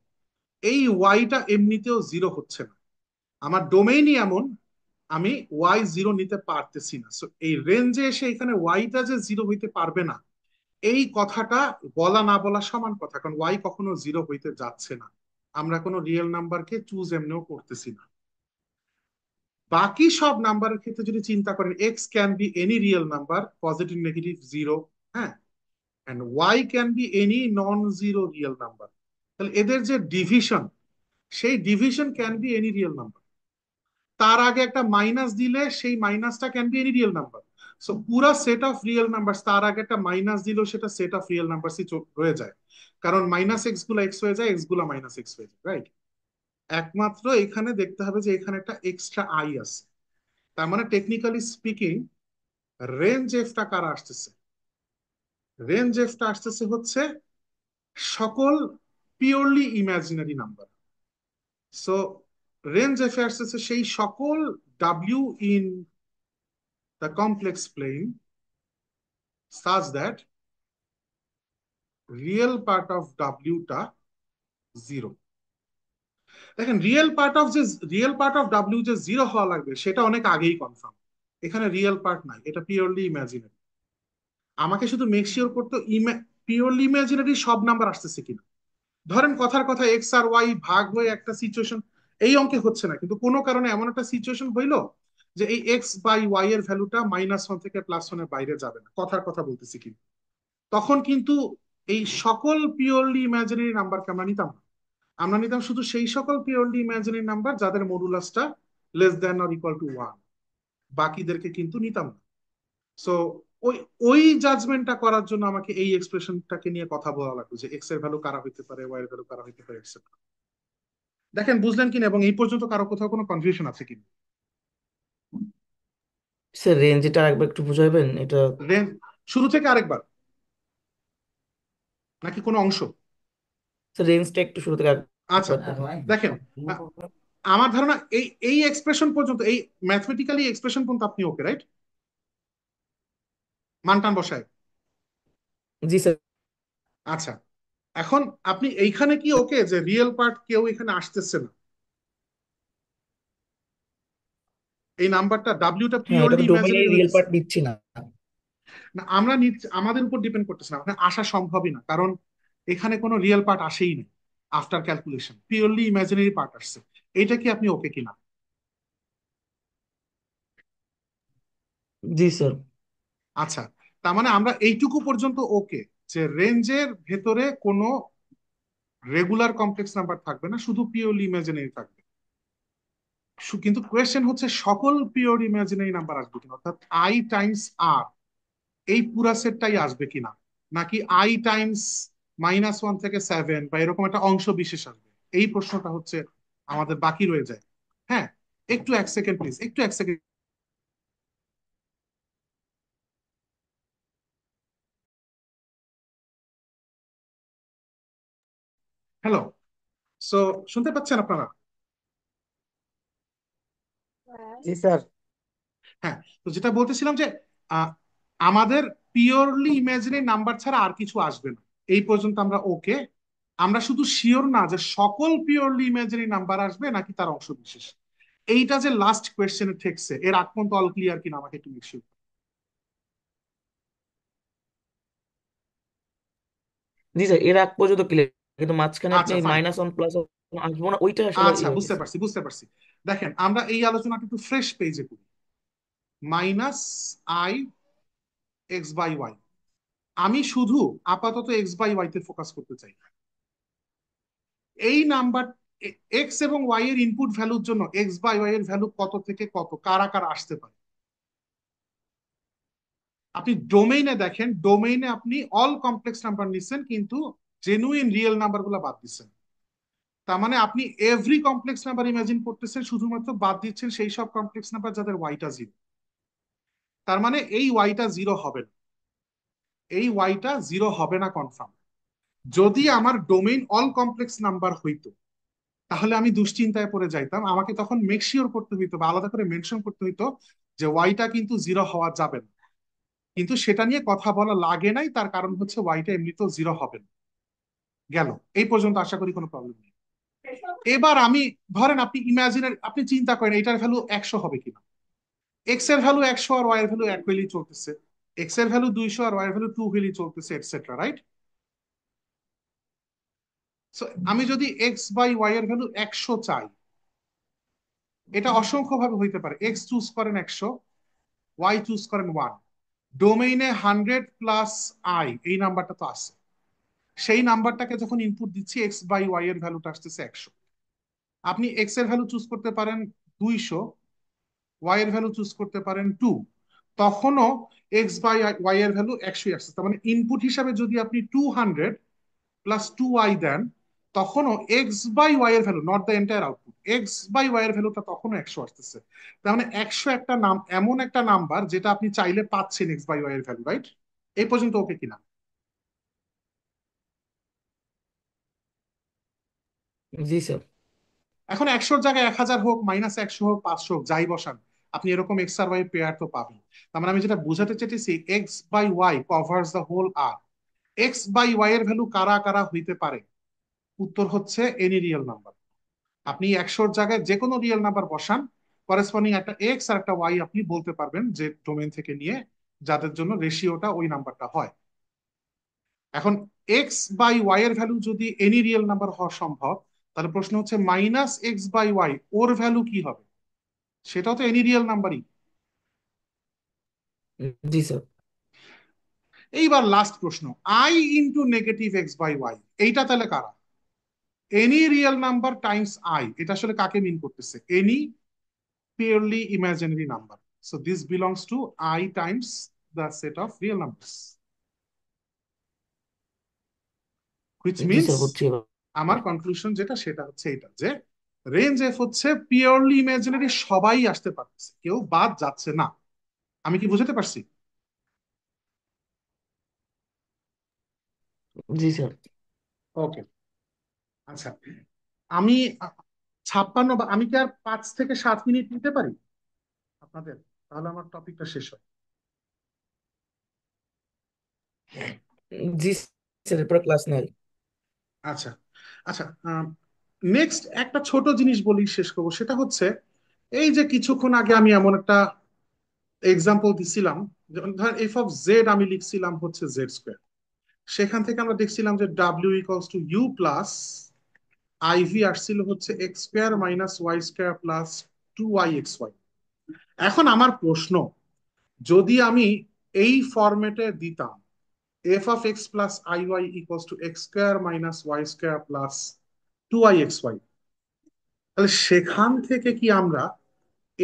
Speaker 1: এই ওয়াইটা এমনিতেও জিরো হচ্ছে না, আমার ডোমেইনই এমন, আমি ওয়াই জিরো নিতে পারতেছি না। সো এই রেঞ্জে এসে এখানে ওয়াইটা যে জিরো হইতে পারবে না, এই কথাটা বলা না বলা সমান কথা, কারণ ওয়াই কখনো জিরো হইতে যাচ্ছে না। আমরা কোনো রিয়েল নাম্বারকে চুজ এমনিও করতেছি না। বাকি সব নাম্বারের ক্ষেত্রে যদি চিন্তা করেন, x can be any real number, positive negative zero. হ্যাঁ, and y can be any non zero real number. তাহলে এদের যে ডিভিশন, সেই division can be any real number. তার আগে একটা মাইনাস দিলে সেই মাইনাসটা can be any real number. So পুরা সেট অফ রিয়েল নাম্বার, তার আগে একটা মাইনাস দিলেও সেটা সেট অফ রিয়েল নাম্বার হয়ে যায়, কারণ মাইনাস এক্স গুলা এক্স হয়ে যায়, এক্স গুলা মাইনাস এক্স হয়ে যায়, রাইট? একমাত্র এখানে দেখতে হবে যে এখানে একটা এক্সট্রা আই আছে। তার মানে টেকনিক্যালি স্পিকিং, রেঞ্জ এফটা কারা আসতেছে? রেঞ্জ এফটা আসতেছে হচ্ছে সকল purely imaginary number. So range f আসতেছে সেই সকল W in the complex plane such that real part of ডাব্লিউটা জিরো। দেখেন, রিয়েল পার্ট অফ ডাব্লিউ যে জিরো হওয়া লাগবে সেটা অনেক আগেই কনফার্ম। এখানে রিয়েল পার্ট নাই, এটা পিওরলি ইমাজিনারি। আমাকে শুধু মেক শিওর করতে পিওরলি ইমাজিনারি সব নাম্বার আসতেছে কিনা। ধরেন কথার কথা এক্স আর ওয়াই ভাগ হয়ে একটা সিচুয়েশন এই অঙ্কে হচ্ছে না, কিন্তু কোনো কারণে এমন একটা সিচুয়েশন হইলো যে এই এক্স বাই ওয়াই এর ভ্যালুটা -1 থেকে +1 এর বাইরে যাবে না, কথার কথা বলতেছি কিন্তু, তখন কিন্তু এই সকল পিওরলি ইমাজিনারি নাম্বারকে আমরা নিতাম না। আমরা নিতাম শুধু সেই সকল পিওরলি ইমাজিনারি নাম্বার যাদের মডুলাসটা less than or equal to 1, বাকিদেরকে কিন্তু নিতাম না। সো ওই ওই জাজমেন্টটা করার জন্য আমাকে এই এক্সপ্রেশনটাকে নিয়ে কথা বলা লাগবে যে এক্স এর ভ্যালু কারা হইতে পারে, ওয়াই এর ভ্যালু কারা হইতে পারে, এটসেট্রা। দেখেন বুঝলেন কিনা, এবং এই পর্যন্ত কারো কোথাও কোনো কনফিউশন আছে কিনা?
Speaker 6: স্যার রেঞ্জ এটা আরেকবার একটু বুঝাবেন এটা।
Speaker 1: রেঞ্জ শুরু থেকে আরেকবার, নাকি কোনো অংশ?
Speaker 6: স্যার রেঞ্জটা একটু শুরু থেকে
Speaker 1: আচ্ছা,
Speaker 6: ব্যাপারটা
Speaker 1: দেখেন, আ- আমার ধারণা এই এই এক্সপ্রেশন পর্যন্ত, এই ম্যাথমেটিক্যালি এক্সপ্রেশন পর্যন্ত আপনি ওকে, রাইট? মানটান বসায়।
Speaker 6: জি স্যার।
Speaker 1: আচ্ছা, এখন আপনি এইখানে কি ওকে যে রিয়েল পার্ট কেউ এখানে আসতেছে না, এই নাম্বারটা ডাব্লিউটা
Speaker 6: হ্যাঁ, এটা
Speaker 1: পিওরলি
Speaker 6: তো ডোমেইনে
Speaker 1: ইমাজিনারি
Speaker 6: রিয়েল
Speaker 1: হইতেছে?
Speaker 6: পার্ট নিচ্ছি না।
Speaker 1: না, আমরা আমাদের উপর ডিপেন্ড করতেছে না, ওখানে আসা সম্ভবই না, কারণ এখানে কোনো রিয়েল পার্ট আসেই না। After calculation purely imaginary part আসছে। এইটা কি আপনি ওকে কিনা?
Speaker 6: জি স্যার।
Speaker 1: আচ্ছা, তার মানে আমরা এইটুকু পর্যন্ত ওকে, যে রেঞ্জের ভেতরে কোনো রেগুলার কমপ্লেক্স নাম্বার থাকবে না, শুধু পিওরলি ইমাজিনারি থাকবে। কিন্তু কোয়েশ্চেন হচ্ছে সকল পিওর ইমাজিনারি নাম্বার আসবে কিনা, অর্থাৎ আই টাইমস আর এই পুরা সেটটাই আসবে কিনা, নাকি আই টাইমস -1 থেকে 7 বা এরকম একটা অংশ বিশেষ আসবে, এই প্রশ্নটা হচ্ছে আমাদের বাকি রয়ে যায়। হ্যাঁ, একটু এক সেকেন্ড প্লিজ, একটু এক সেকেন্ড। হ্যালো, সো শুনতে পাচ্ছেন আপনারা?
Speaker 4: জি স্যার।
Speaker 1: হ্যাঁ, তো যেটা বলতেছিলাম যে আহ, আমাদের পিওরলি ইমাজিনারি নাম্বার ছাড়া আর কিছু আসবে না, এই পর্যন্ত আমরা ওকে। আমরা শুধু শিওর না যে সকল পিওরলি ইমাজিনারি নাম্বার আসবে নাকি তার অংশ বিশেষ। এইটা যে লাস্ট কোয়েশ্চেনে ঠেকছে, এর আগ পর্যন্ত অল ক্লিয়ার কিনা আমাকে একটু মিশিয়ে।
Speaker 6: জি স্যার, এর আগ পর্যন্ত ক্লিয়ার, কিন্তু মাঝখানে আপনি
Speaker 1: আচ্ছা, ফাইন।
Speaker 6: -1 প্লাস আসবো না, ওইটা আসলে
Speaker 1: আচ্ছা,
Speaker 6: ইয়ে হয়ে
Speaker 1: বুঝতে
Speaker 6: গেছে।
Speaker 1: পারছি, বুঝতে পারছি। দেখেন, আমরা এই আলোচনাটা একটু ফ্রেশ পেজে করি। -i(x/y), আমি শুধু আপাতত x/y তে ফোকাস করতে চাই। এই নাম্বার এক্স এবং ওয়াই এর ইনপুট ভ্যালুর জন্য x/y এর ভ্যালু কত থেকে কত, কারা কারা আসতে পারে। আপনি ডোমেইনে দেখেন, ডোমেইনে আপনি অল কমপ্লেক্স নাম্বার নিচ্ছেন, কিন্তু জেনুইন রিয়েল নাম্বার গুলা বাদ দিচ্ছেন। তার মানে আপনি এভরি কমপ্লেক্স নাম্বার ইমাজিন করতেছেন, শুধুমাত্র বাদ দিচ্ছেন সেই সব কমপ্লেক্স নাম্বার যাদের ওয়াইটা জিরো। তার মানে এই ওয়াইটা জিরো হবে না, এই ওয়াইটা জিরো হবে না কনফার্ম। যদি আমার ডোমেইন অল কমপ্লেক্স নাম্বার হইতো, তাহলে আমি দুশ্চিন্তায় পড়ে যাইতাম, আমাকে তখন মেক শিওর করতে হইতো বা আলাদা করে মেনশন করতে হইতো যে ওয়াইটা কিন্তু জিরো হওয়া যাবে না। কিন্তু সেটা নিয়ে কথা বলা লাগে নাই, তার কারণ হচ্ছে ওয়াইটা এমনিতেও জিরো হবে না। গেল, এই পর্যন্ত আশা করি কোনো প্রবলেম নেই। এবার আমি, ধরেন আপনি ইমাজিনারি, আপনি চিন্তা করেন এটার ভ্যালু 100 হবে কিনা। এক্স এর ভ্যালু 100 আর ওয়াই এর ভ্যালু 1 হইলেই চলতেছে, এক্স এর ভ্যালু 200 আর ওয়াই এর ভ্যালু 2 হইলেই চলতেছে, এটসেট্রা, রাইট? সো আমি যদি x/y এর ভ্যালু 100 চাই, এটা অসংখ্য ভাবে হইতে পারে। এক্স চুজ করেন 100, ওয়াই চুজ করেন 1, ডোমেইনে 100 + i এই নাম্বারটা তো আছে, সেই নাম্বারটাকে যখন ইনপুট দিচ্ছি x/y এর ভ্যালুটা আসতেছে 100। আপনি এক্স এর ভ্যালু চুজ করতে পারেন 200, ওয়াই এর ভ্যালু চুজ করতে পারেন 2, তখনও x/y এর ভ্যালু 100 আসছে। তার মানে ইনপুট হিসাবে যদি আপনি 200 + 2i দেন, তখনও x/y এর value, not the entire output, x/y এর ভ্যালুটা তখনও 100 আসতেছে। তার মানে 100 একটা নাম, এমন একটা নাম্বার যেটা আপনি চাইলে পাচ্ছেন x/y এর ভ্যালু, রাইট? এই পর্যন্ত ওকে কিনা?
Speaker 6: জি স্যার।
Speaker 1: এখন 100-র জায়গায় 1000 হোক, -100 হোক, 500 হোক, যাই বসান, আপনি এরকম এক্স আর ওয়াই পেয়ার তো পাবেন। তার মানে আমি যেটা বোঝাতে চাইতেছি, x/y covers the whole R. x/y এর ভ্যালু কারা কারা হইতে পারে? উত্তর হচ্ছে এনি রিয়েল নাম্বার। আপনি 100-র জায়গায় যে কোনো রিয়েল নাম্বার বসান, করেসপন্ডিং একটা এক্স আর একটা ওয়াই আপনি বলতে পারবেন যে ডোমেন থেকে নিয়ে, যাদের জন্য রেশিওটা ওই নাম্বারটা হয়। এখন x/y এর ভ্যালু যদি এনি রিয়েল নাম্বার হওয়া সম্ভব, তাহলে প্রশ্ন হচ্ছে -x/y ওর ভ্যালু কি হবে? সেটাও তো এনি রিয়েল নাম্বারই।
Speaker 6: জি স্যার।
Speaker 1: এইবার লাস্ট প্রশ্ন, i ইন্টু -x/y, এইটা তাহলে কারা? Any real number Times i, এটা আসলে কাকে মিন করতেছে? Any purely imaginary number. So this belongs to I times the set of real numbers, which
Speaker 6: G
Speaker 1: means
Speaker 6: sir, বুঝছি এবার।
Speaker 1: আমার কনক্লুশন যেটা সেটা হচ্ছে এটা, যে রেঞ্জ এফ হচ্ছে পিওরলি ইমাজিনারি, সবাই আসতে পারতেছে, কেউ বাদ যাচ্ছে না। আমি কি বুঝাতে পারছি?
Speaker 6: জি স্যার।
Speaker 1: ওকে, আচ্ছা। আমি 56, বা আমি কি আর 5 থেকে 7 মিনিট নিতে পারি আপনাদের? তাহলে আমার টপিকটা শেষ হয়।
Speaker 6: জি স্যার, পুরো ক্লাস নেয়।
Speaker 1: আচ্ছা, আচ্ছা। নেক্সট একটা ছোট জিনিস বলি, শেষ করবো। সেটা হচ্ছে এই যে কিছুক্ষণ আগে আমি এমন একটা এক্সাম্পল দিছিলাম, যেমন ধর এফ অফ জেড আমি লিখছিলাম হচ্ছে জেড স্কোয়ার। সেখান থেকে আমরা দেখছিলাম যে ডাব্লিউ equals to u plus i v আসছিল হচ্ছে x square minus y square plus 2yxy। এখন আমার প্রশ্ন, যদি আমি এই ফরম্যাটে দিতাম f of x plus i y equals to x square minus y square plus 2yxy, তাহলে সেখান থেকে কি আমরা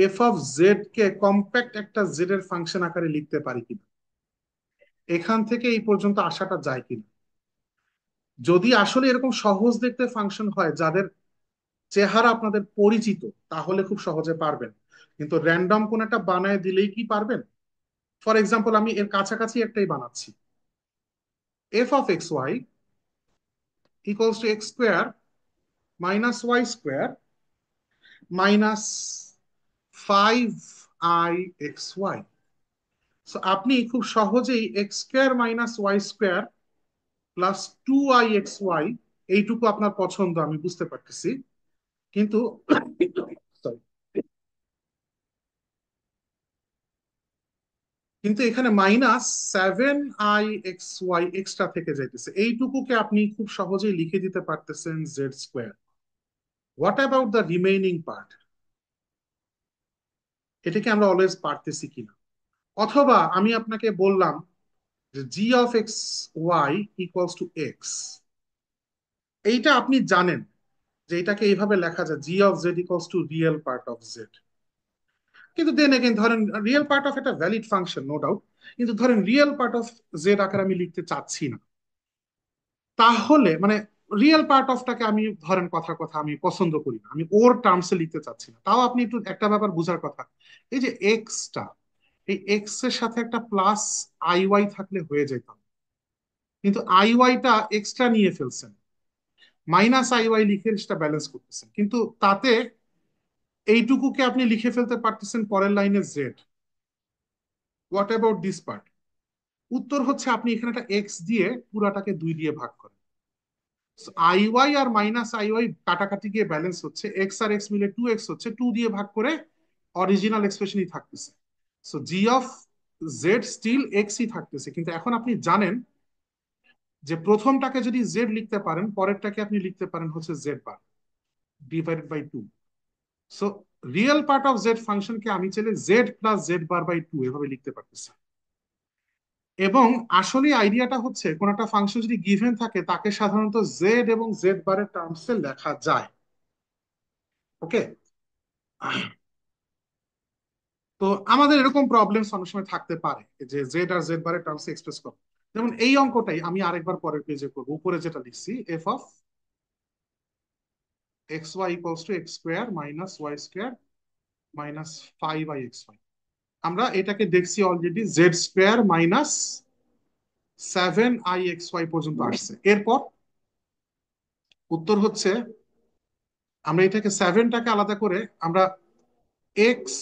Speaker 1: এফ অফ জেড কে কম্প্যাক্ট একটা জেড এর ফাংশন আকারে লিখতে পারি কিনা? এখান থেকে এই পর্যন্ত আসাটা যায় কিনা? যদি আসলে এরকম সহজ দেখতে ফাংশন হয় যাদের চেহারা আপনাদের পরিচিত, তাহলে খুব সহজে পারবেন। কিন্তু র্যান্ডম কোন একটা বানায় দিলেই কি পারবেন? ফর এক্সাম্পল আমি এর কাছাকাছি একটাই বানাচ্ছি, f of x y equals to x square minus y square minus 5i xy। So আপনি খুব সহজেই x square minus y square plus 2i xy, এইটুকু আপনার পছন্দ আমি বুঝতে পারতেছি, কিন্তু sorry, কিন্তু এখানে -7i xy এক্সট্রা থেকে যাইতেছে, এইটুকুকে আপনি খুব সহজেই লিখে দিতে পারতেছেন Z square. What about the remaining part? এটাকে আমরা অলওয়েজ পারতেছি কিনা? অথবা আমি আপনাকে বললাম যে g of x y equals to x, এইটা আপনি জানেন যে এটাকে এইভাবে লেখা যায় g of z equals to real part of z. কিন্তু দেন এগেন ধরেন রিয়েল পার্ট অফ এটা ভ্যালিড ফাংশন, নো ডাউট, কিন্তু ধরেন রিয়েল পার্ট অফ জেড আকারে আমি লিখতে চাচ্ছি না, তাহলে মানে রিয়েল পার্ট অফটাকে আমি ধরেন কথা কথা আমি পছন্দ করি না, আমি ওর টার্মসে লিখতে চাচ্ছি না। তাও আপনি একটু একটা ব্যাপার বুঝার কথা, এই যে এক্সটা, এই এক্স এর সাথে একটা প্লাস আই ওয়াই থাকলে হয়ে যেত, কিন্তু আই ওয়াইটা এক্সট্রা নিয়ে ফেলছেন, মাইনাস আই ওয়াই লিখে সেটা ব্যালেন্স করতেছেন, কিন্তু তাতে এইটুকুকে আপনি লিখে ফেলতে পারতেছেন পরের লাইনে Z. What about this part? উত্তর হচ্ছে আপনি এখানে একটা এক্স দিয়ে পুরাটাকে 2 দিয়ে ভাগ করেন, আই ওয়াই আর মাইনাস আই ওয়াই কাটাকাটি গিয়ে ব্যালেন্স হচ্ছে, এক্স আর এক্স মিলে 2x হচ্ছে, 2 দিয়ে ভাগ করে অরিজিনাল এক্সপ্রেশনই থাকতেছে। So g of z still এক্সই থাকতেছে, কিন্তু এখন আপনি জানেন যে প্রথমটাকে যদি জেড লিখতে পারেন, পরেরটাকে আপনি লিখতে পারেন হচ্ছে z bar divided by 2। So real part of z ফাংশনকে আমি চাইলে z plus z bar by 2 এভাবে লিখতে পারতেছি। এবং আসলে আইডিয়াটা হচ্ছে কোন একটা ফাংশন যদি গিভেন থাকে তাকে সাধারণত জেড এবং জেড বারের টার্মসে লেখা যায়। ওকে, তো আমাদের এরকম প্রবলেমস অনেক সময় থাকতে পারে যে জেড আর জেড বারের টার্মসে এক্সপ্রেস করো। যেমন এই অঙ্কটাই আমি আরেকবার পরের পেজে করবো, উপরে যেটা লিখছি f of x y equals to x square minus y square minus 5i xy। আমরা এটাকে দেখছি already z square minus 7i xy পর্যন্ত আসছে। এরপর উত্তর হচ্ছে আমরা এটাকে 7টাকে আলাদা করে আমরা এক্স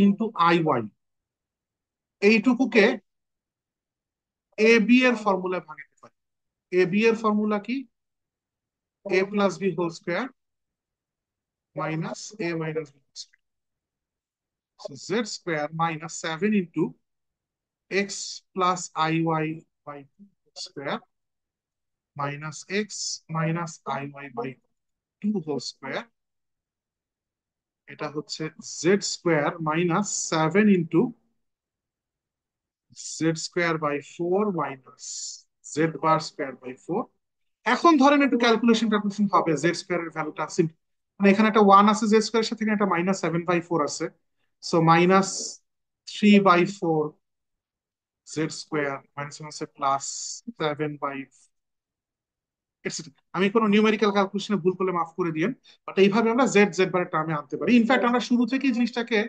Speaker 1: ইন্টু আই ওয়াই এইটুকুকে এ বি এর ফর্মুলা ভাঙাতে পারি। এ বি এর ফর্মুলা কি? A plus b whole square minus a minus b square. So z square minus 7 into x plus i y by square minus x minus i y by 2 whole square. এটা হচ্ছে z square minus 7 into z square by 4 minus z bar square by 4। এখন ধরেন একটু calculation ট্যালকুলেশন হবে, Z square এর ভ্যালুটা আছে, মানে এখানে একটা 1 আছে জেড স্কোয়ার এর সাথে, এখানে একটা -7/4 আছে, সো -3/4 জেড স্কোয়ার মাইনাস আছে +7/, এটসেট্রা। আমি কোনো নিউমেরিক্যাল ক্যালকুলেশনে ভুল করলে মাফ করে দিয়েন, বাট এইভাবে আমরা জেড জেড বারের টার্মে আনতে পারি। ইনফ্যাক্ট আমরা শুরু থেকেই জিনিসটাকে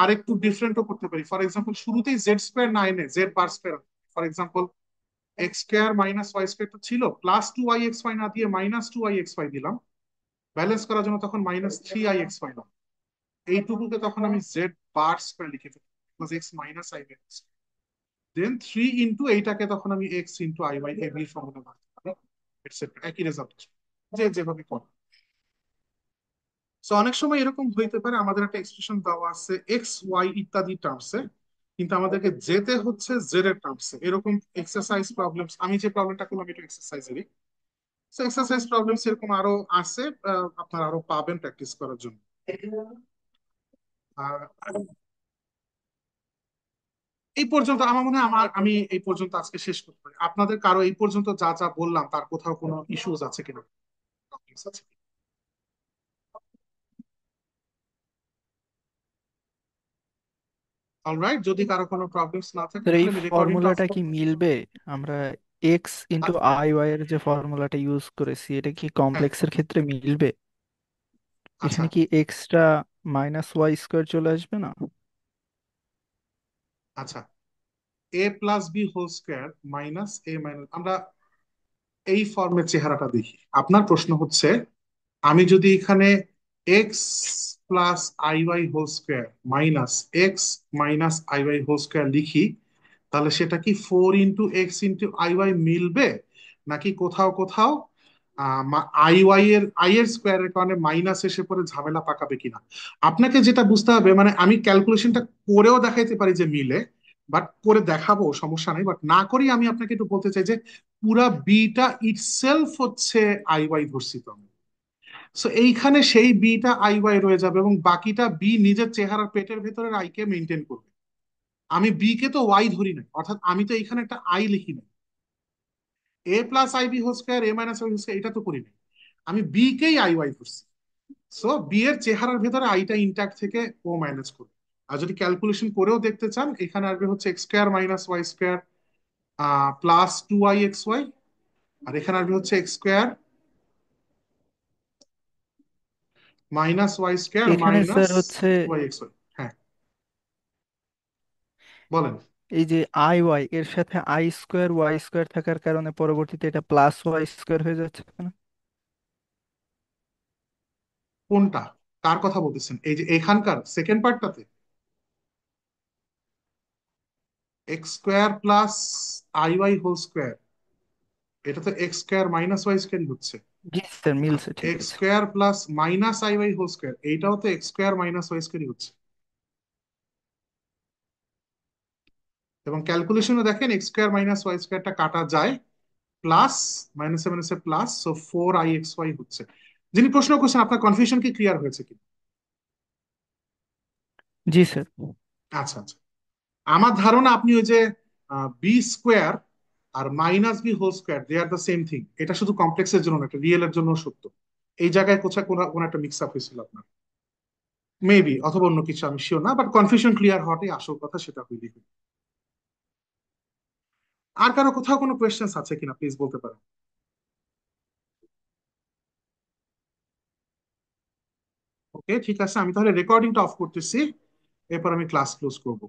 Speaker 1: আরেকটু ডিফারেন্টও করতে পারি। ফর এক্সাম্পল শুরুতেই জেড স্কোয়ার না এনে z bar square, for example x square minus y square তো ছিল, +2i xy না দিয়ে -2i xy দিলাম, ব্যালেন্স করার জন্য তখন -3i(x y) না, এইটুকুকে তখন আমি জেড বার স্কয়ার লিখে ফেলি, x মাইনাস আই দেন 3 এইটাকে তখন আমি x(i)y এ বি ফর্মুলা রাখতে পারি, এটসেট্রা, একই রেজাল্ট যে যেভাবে করে। সো অনেক সময় এরকম হইতে পারে আমাদের একটা এক্সপ্রেশন দেওয়া আছে এক্স ওয়াই ইত্যাদি টার্মসে, কিন্তু আমাদেরকে যেতে হচ্ছে জেড এর টার্মসে। এরকম এক্সারসাইজ প্রবলেমস, আমি যে প্রবলেমটা করলাম এটা এক্সারসাইজেরই। এক্সারসাইজ প্রবলেমস এরকম আরো আছে, আপনারা আরো পাবেন প্র্যাকটিস করার জন্য। আর এই পর্যন্ত আমার মনে হয় আমি এই পর্যন্ত আজকে শেষ করতে পারি। আপনাদের কারো এই পর্যন্ত যা যা বললাম তার কোথাও কোনো ইস্যুজ আছে কিনা, প্রবলেমস আছে কিনা? অলরাইট, যদি কারো কোনো প্রবলেমস না থাকে
Speaker 2: তো এই
Speaker 1: তাহলে আমি রেকর্ডিংটা অফ
Speaker 2: ফর্মুলাটা কি
Speaker 1: করব।
Speaker 2: মিলবে? আমরা এক্স ইন্টু আই ওয়াই এর যে ফর্মুলাটা ইউজ করেছি এটা কি
Speaker 1: হ্যাঁ,
Speaker 2: কমপ্লেক্সের ক্ষেত্রে মিলবে?
Speaker 1: আচ্ছা
Speaker 2: এখানে কি এক্সট্রা মাইনাস ওয়াই স্কোয়ার চলে আসবে না?
Speaker 1: আচ্ছা, a+b² আমরা এই ফর্মের চেহারাটা দেখি। আপনার প্রশ্ন হচ্ছে আমি যদি এখানে x plus i y whole square -x - i y whole square লিখি, তাহলে সেটা কি 4x(i y) মিলবে, নাকি কোথাও কোথাও আই এর স্কোয়ারের কারণে মাইনাস এসে পরে ঝামেলা পাকাবে কিনা? আপনাকে যেটা বুঝতে হবে, মানে আমি ক্যালকুলেশনটা করেও দেখাইতে পারি যে মিলে, বাট করে দেখাবো সমস্যা নেই, বাট না করেই আমি আপনাকে একটু বলতে চাই যে পুরা বিটা ইটসেলফ হচ্ছে আই ওয়াই ধরছি তো আমি। সো এইখানে সেই বিটা আই ওয়াই রয়ে যাবে এবং বাকিটা বি নিজের চেহারার পেটের ভেতরের আই কে মেনটেন করবে। আমি বি কে তো ওয়াই ধরি নাই, অর্থাৎ আমি তো এখানে একটা আই লিখি নাই। a+ib² এটা তো করি নাই, আমি বি কেই আই ওয়াই ধরছি। সো বি এর চেহারার ভেতরে আইটা ইন্ট্যাক্ট থেকে ও ম্যানেজ করবে। আর যদি ক্যালকুলেশন করেও দেখতে চান, এখানে আসবে হচ্ছে x² - y² +2i(xy), আর এখানে আসবে হচ্ছে x² - y²
Speaker 2: এখানে স্যার হচ্ছে
Speaker 1: 2i(xy)। হ্যাঁ, বলেন।
Speaker 2: এই যে আই ওয়াই এর সাথে আই স্কোয়ার ওয়াই স্কোয়ার থাকার কারণে পরবর্তীতে এটা প্লাস ওয়াই স্কোয়ার হয়ে যাচ্ছে না?
Speaker 1: কোনটা, কার কথা বলতেছেন? এই যে এখানকার সেকেন্ড পার্টটাতে x² + i y whole square, এটা তো x² - y² হচ্ছে।
Speaker 2: জি স্যার,
Speaker 1: আর
Speaker 2: মিলছে, ঠিক আছে।
Speaker 1: x² + -i y whole square, এইটাও তো x² - y² হচ্ছে। এবং ক্যালকুলেশনে দেখেন x² - y² কাটা যায়, প্লাস মাইনাসে মাইনাসে প্লাস, সো 4i(xy) হচ্ছে। যিনি প্রশ্ন করছেন, আপনার কনফিউশন কি ক্লিয়ার হয়েছে কি?
Speaker 2: জি স্যার।
Speaker 1: আচ্ছা আচ্ছা, আমার ধারণা আপনি ওই যে b² আর -b whole square, they are the same thing. এটা শুধু কমপ্লেক্সের জন্য না, এটা রিয়েল এর জন্য সত্য। এই জায়গায় কোথাও কোনো কোনো একটা মিক্স আপ হয়েছিল আপনার, মেবি, অথবা অন্য কিছু, আমি শিওর না, বাট কনফিউশন ক্লিয়ার হওয়াটাই আসল কথা, সেটা হইলে হইল। আর কারো কোথাও কোনো কোয়েশ্চেন্স আছে কিনা প্লিজ বলতে পারেন। ওকে, ঠিক আছে, আমি তাহলে রেকর্ডিংটা অফ করতেছি, এরপর আমি ক্লাস ক্লোজ করবো।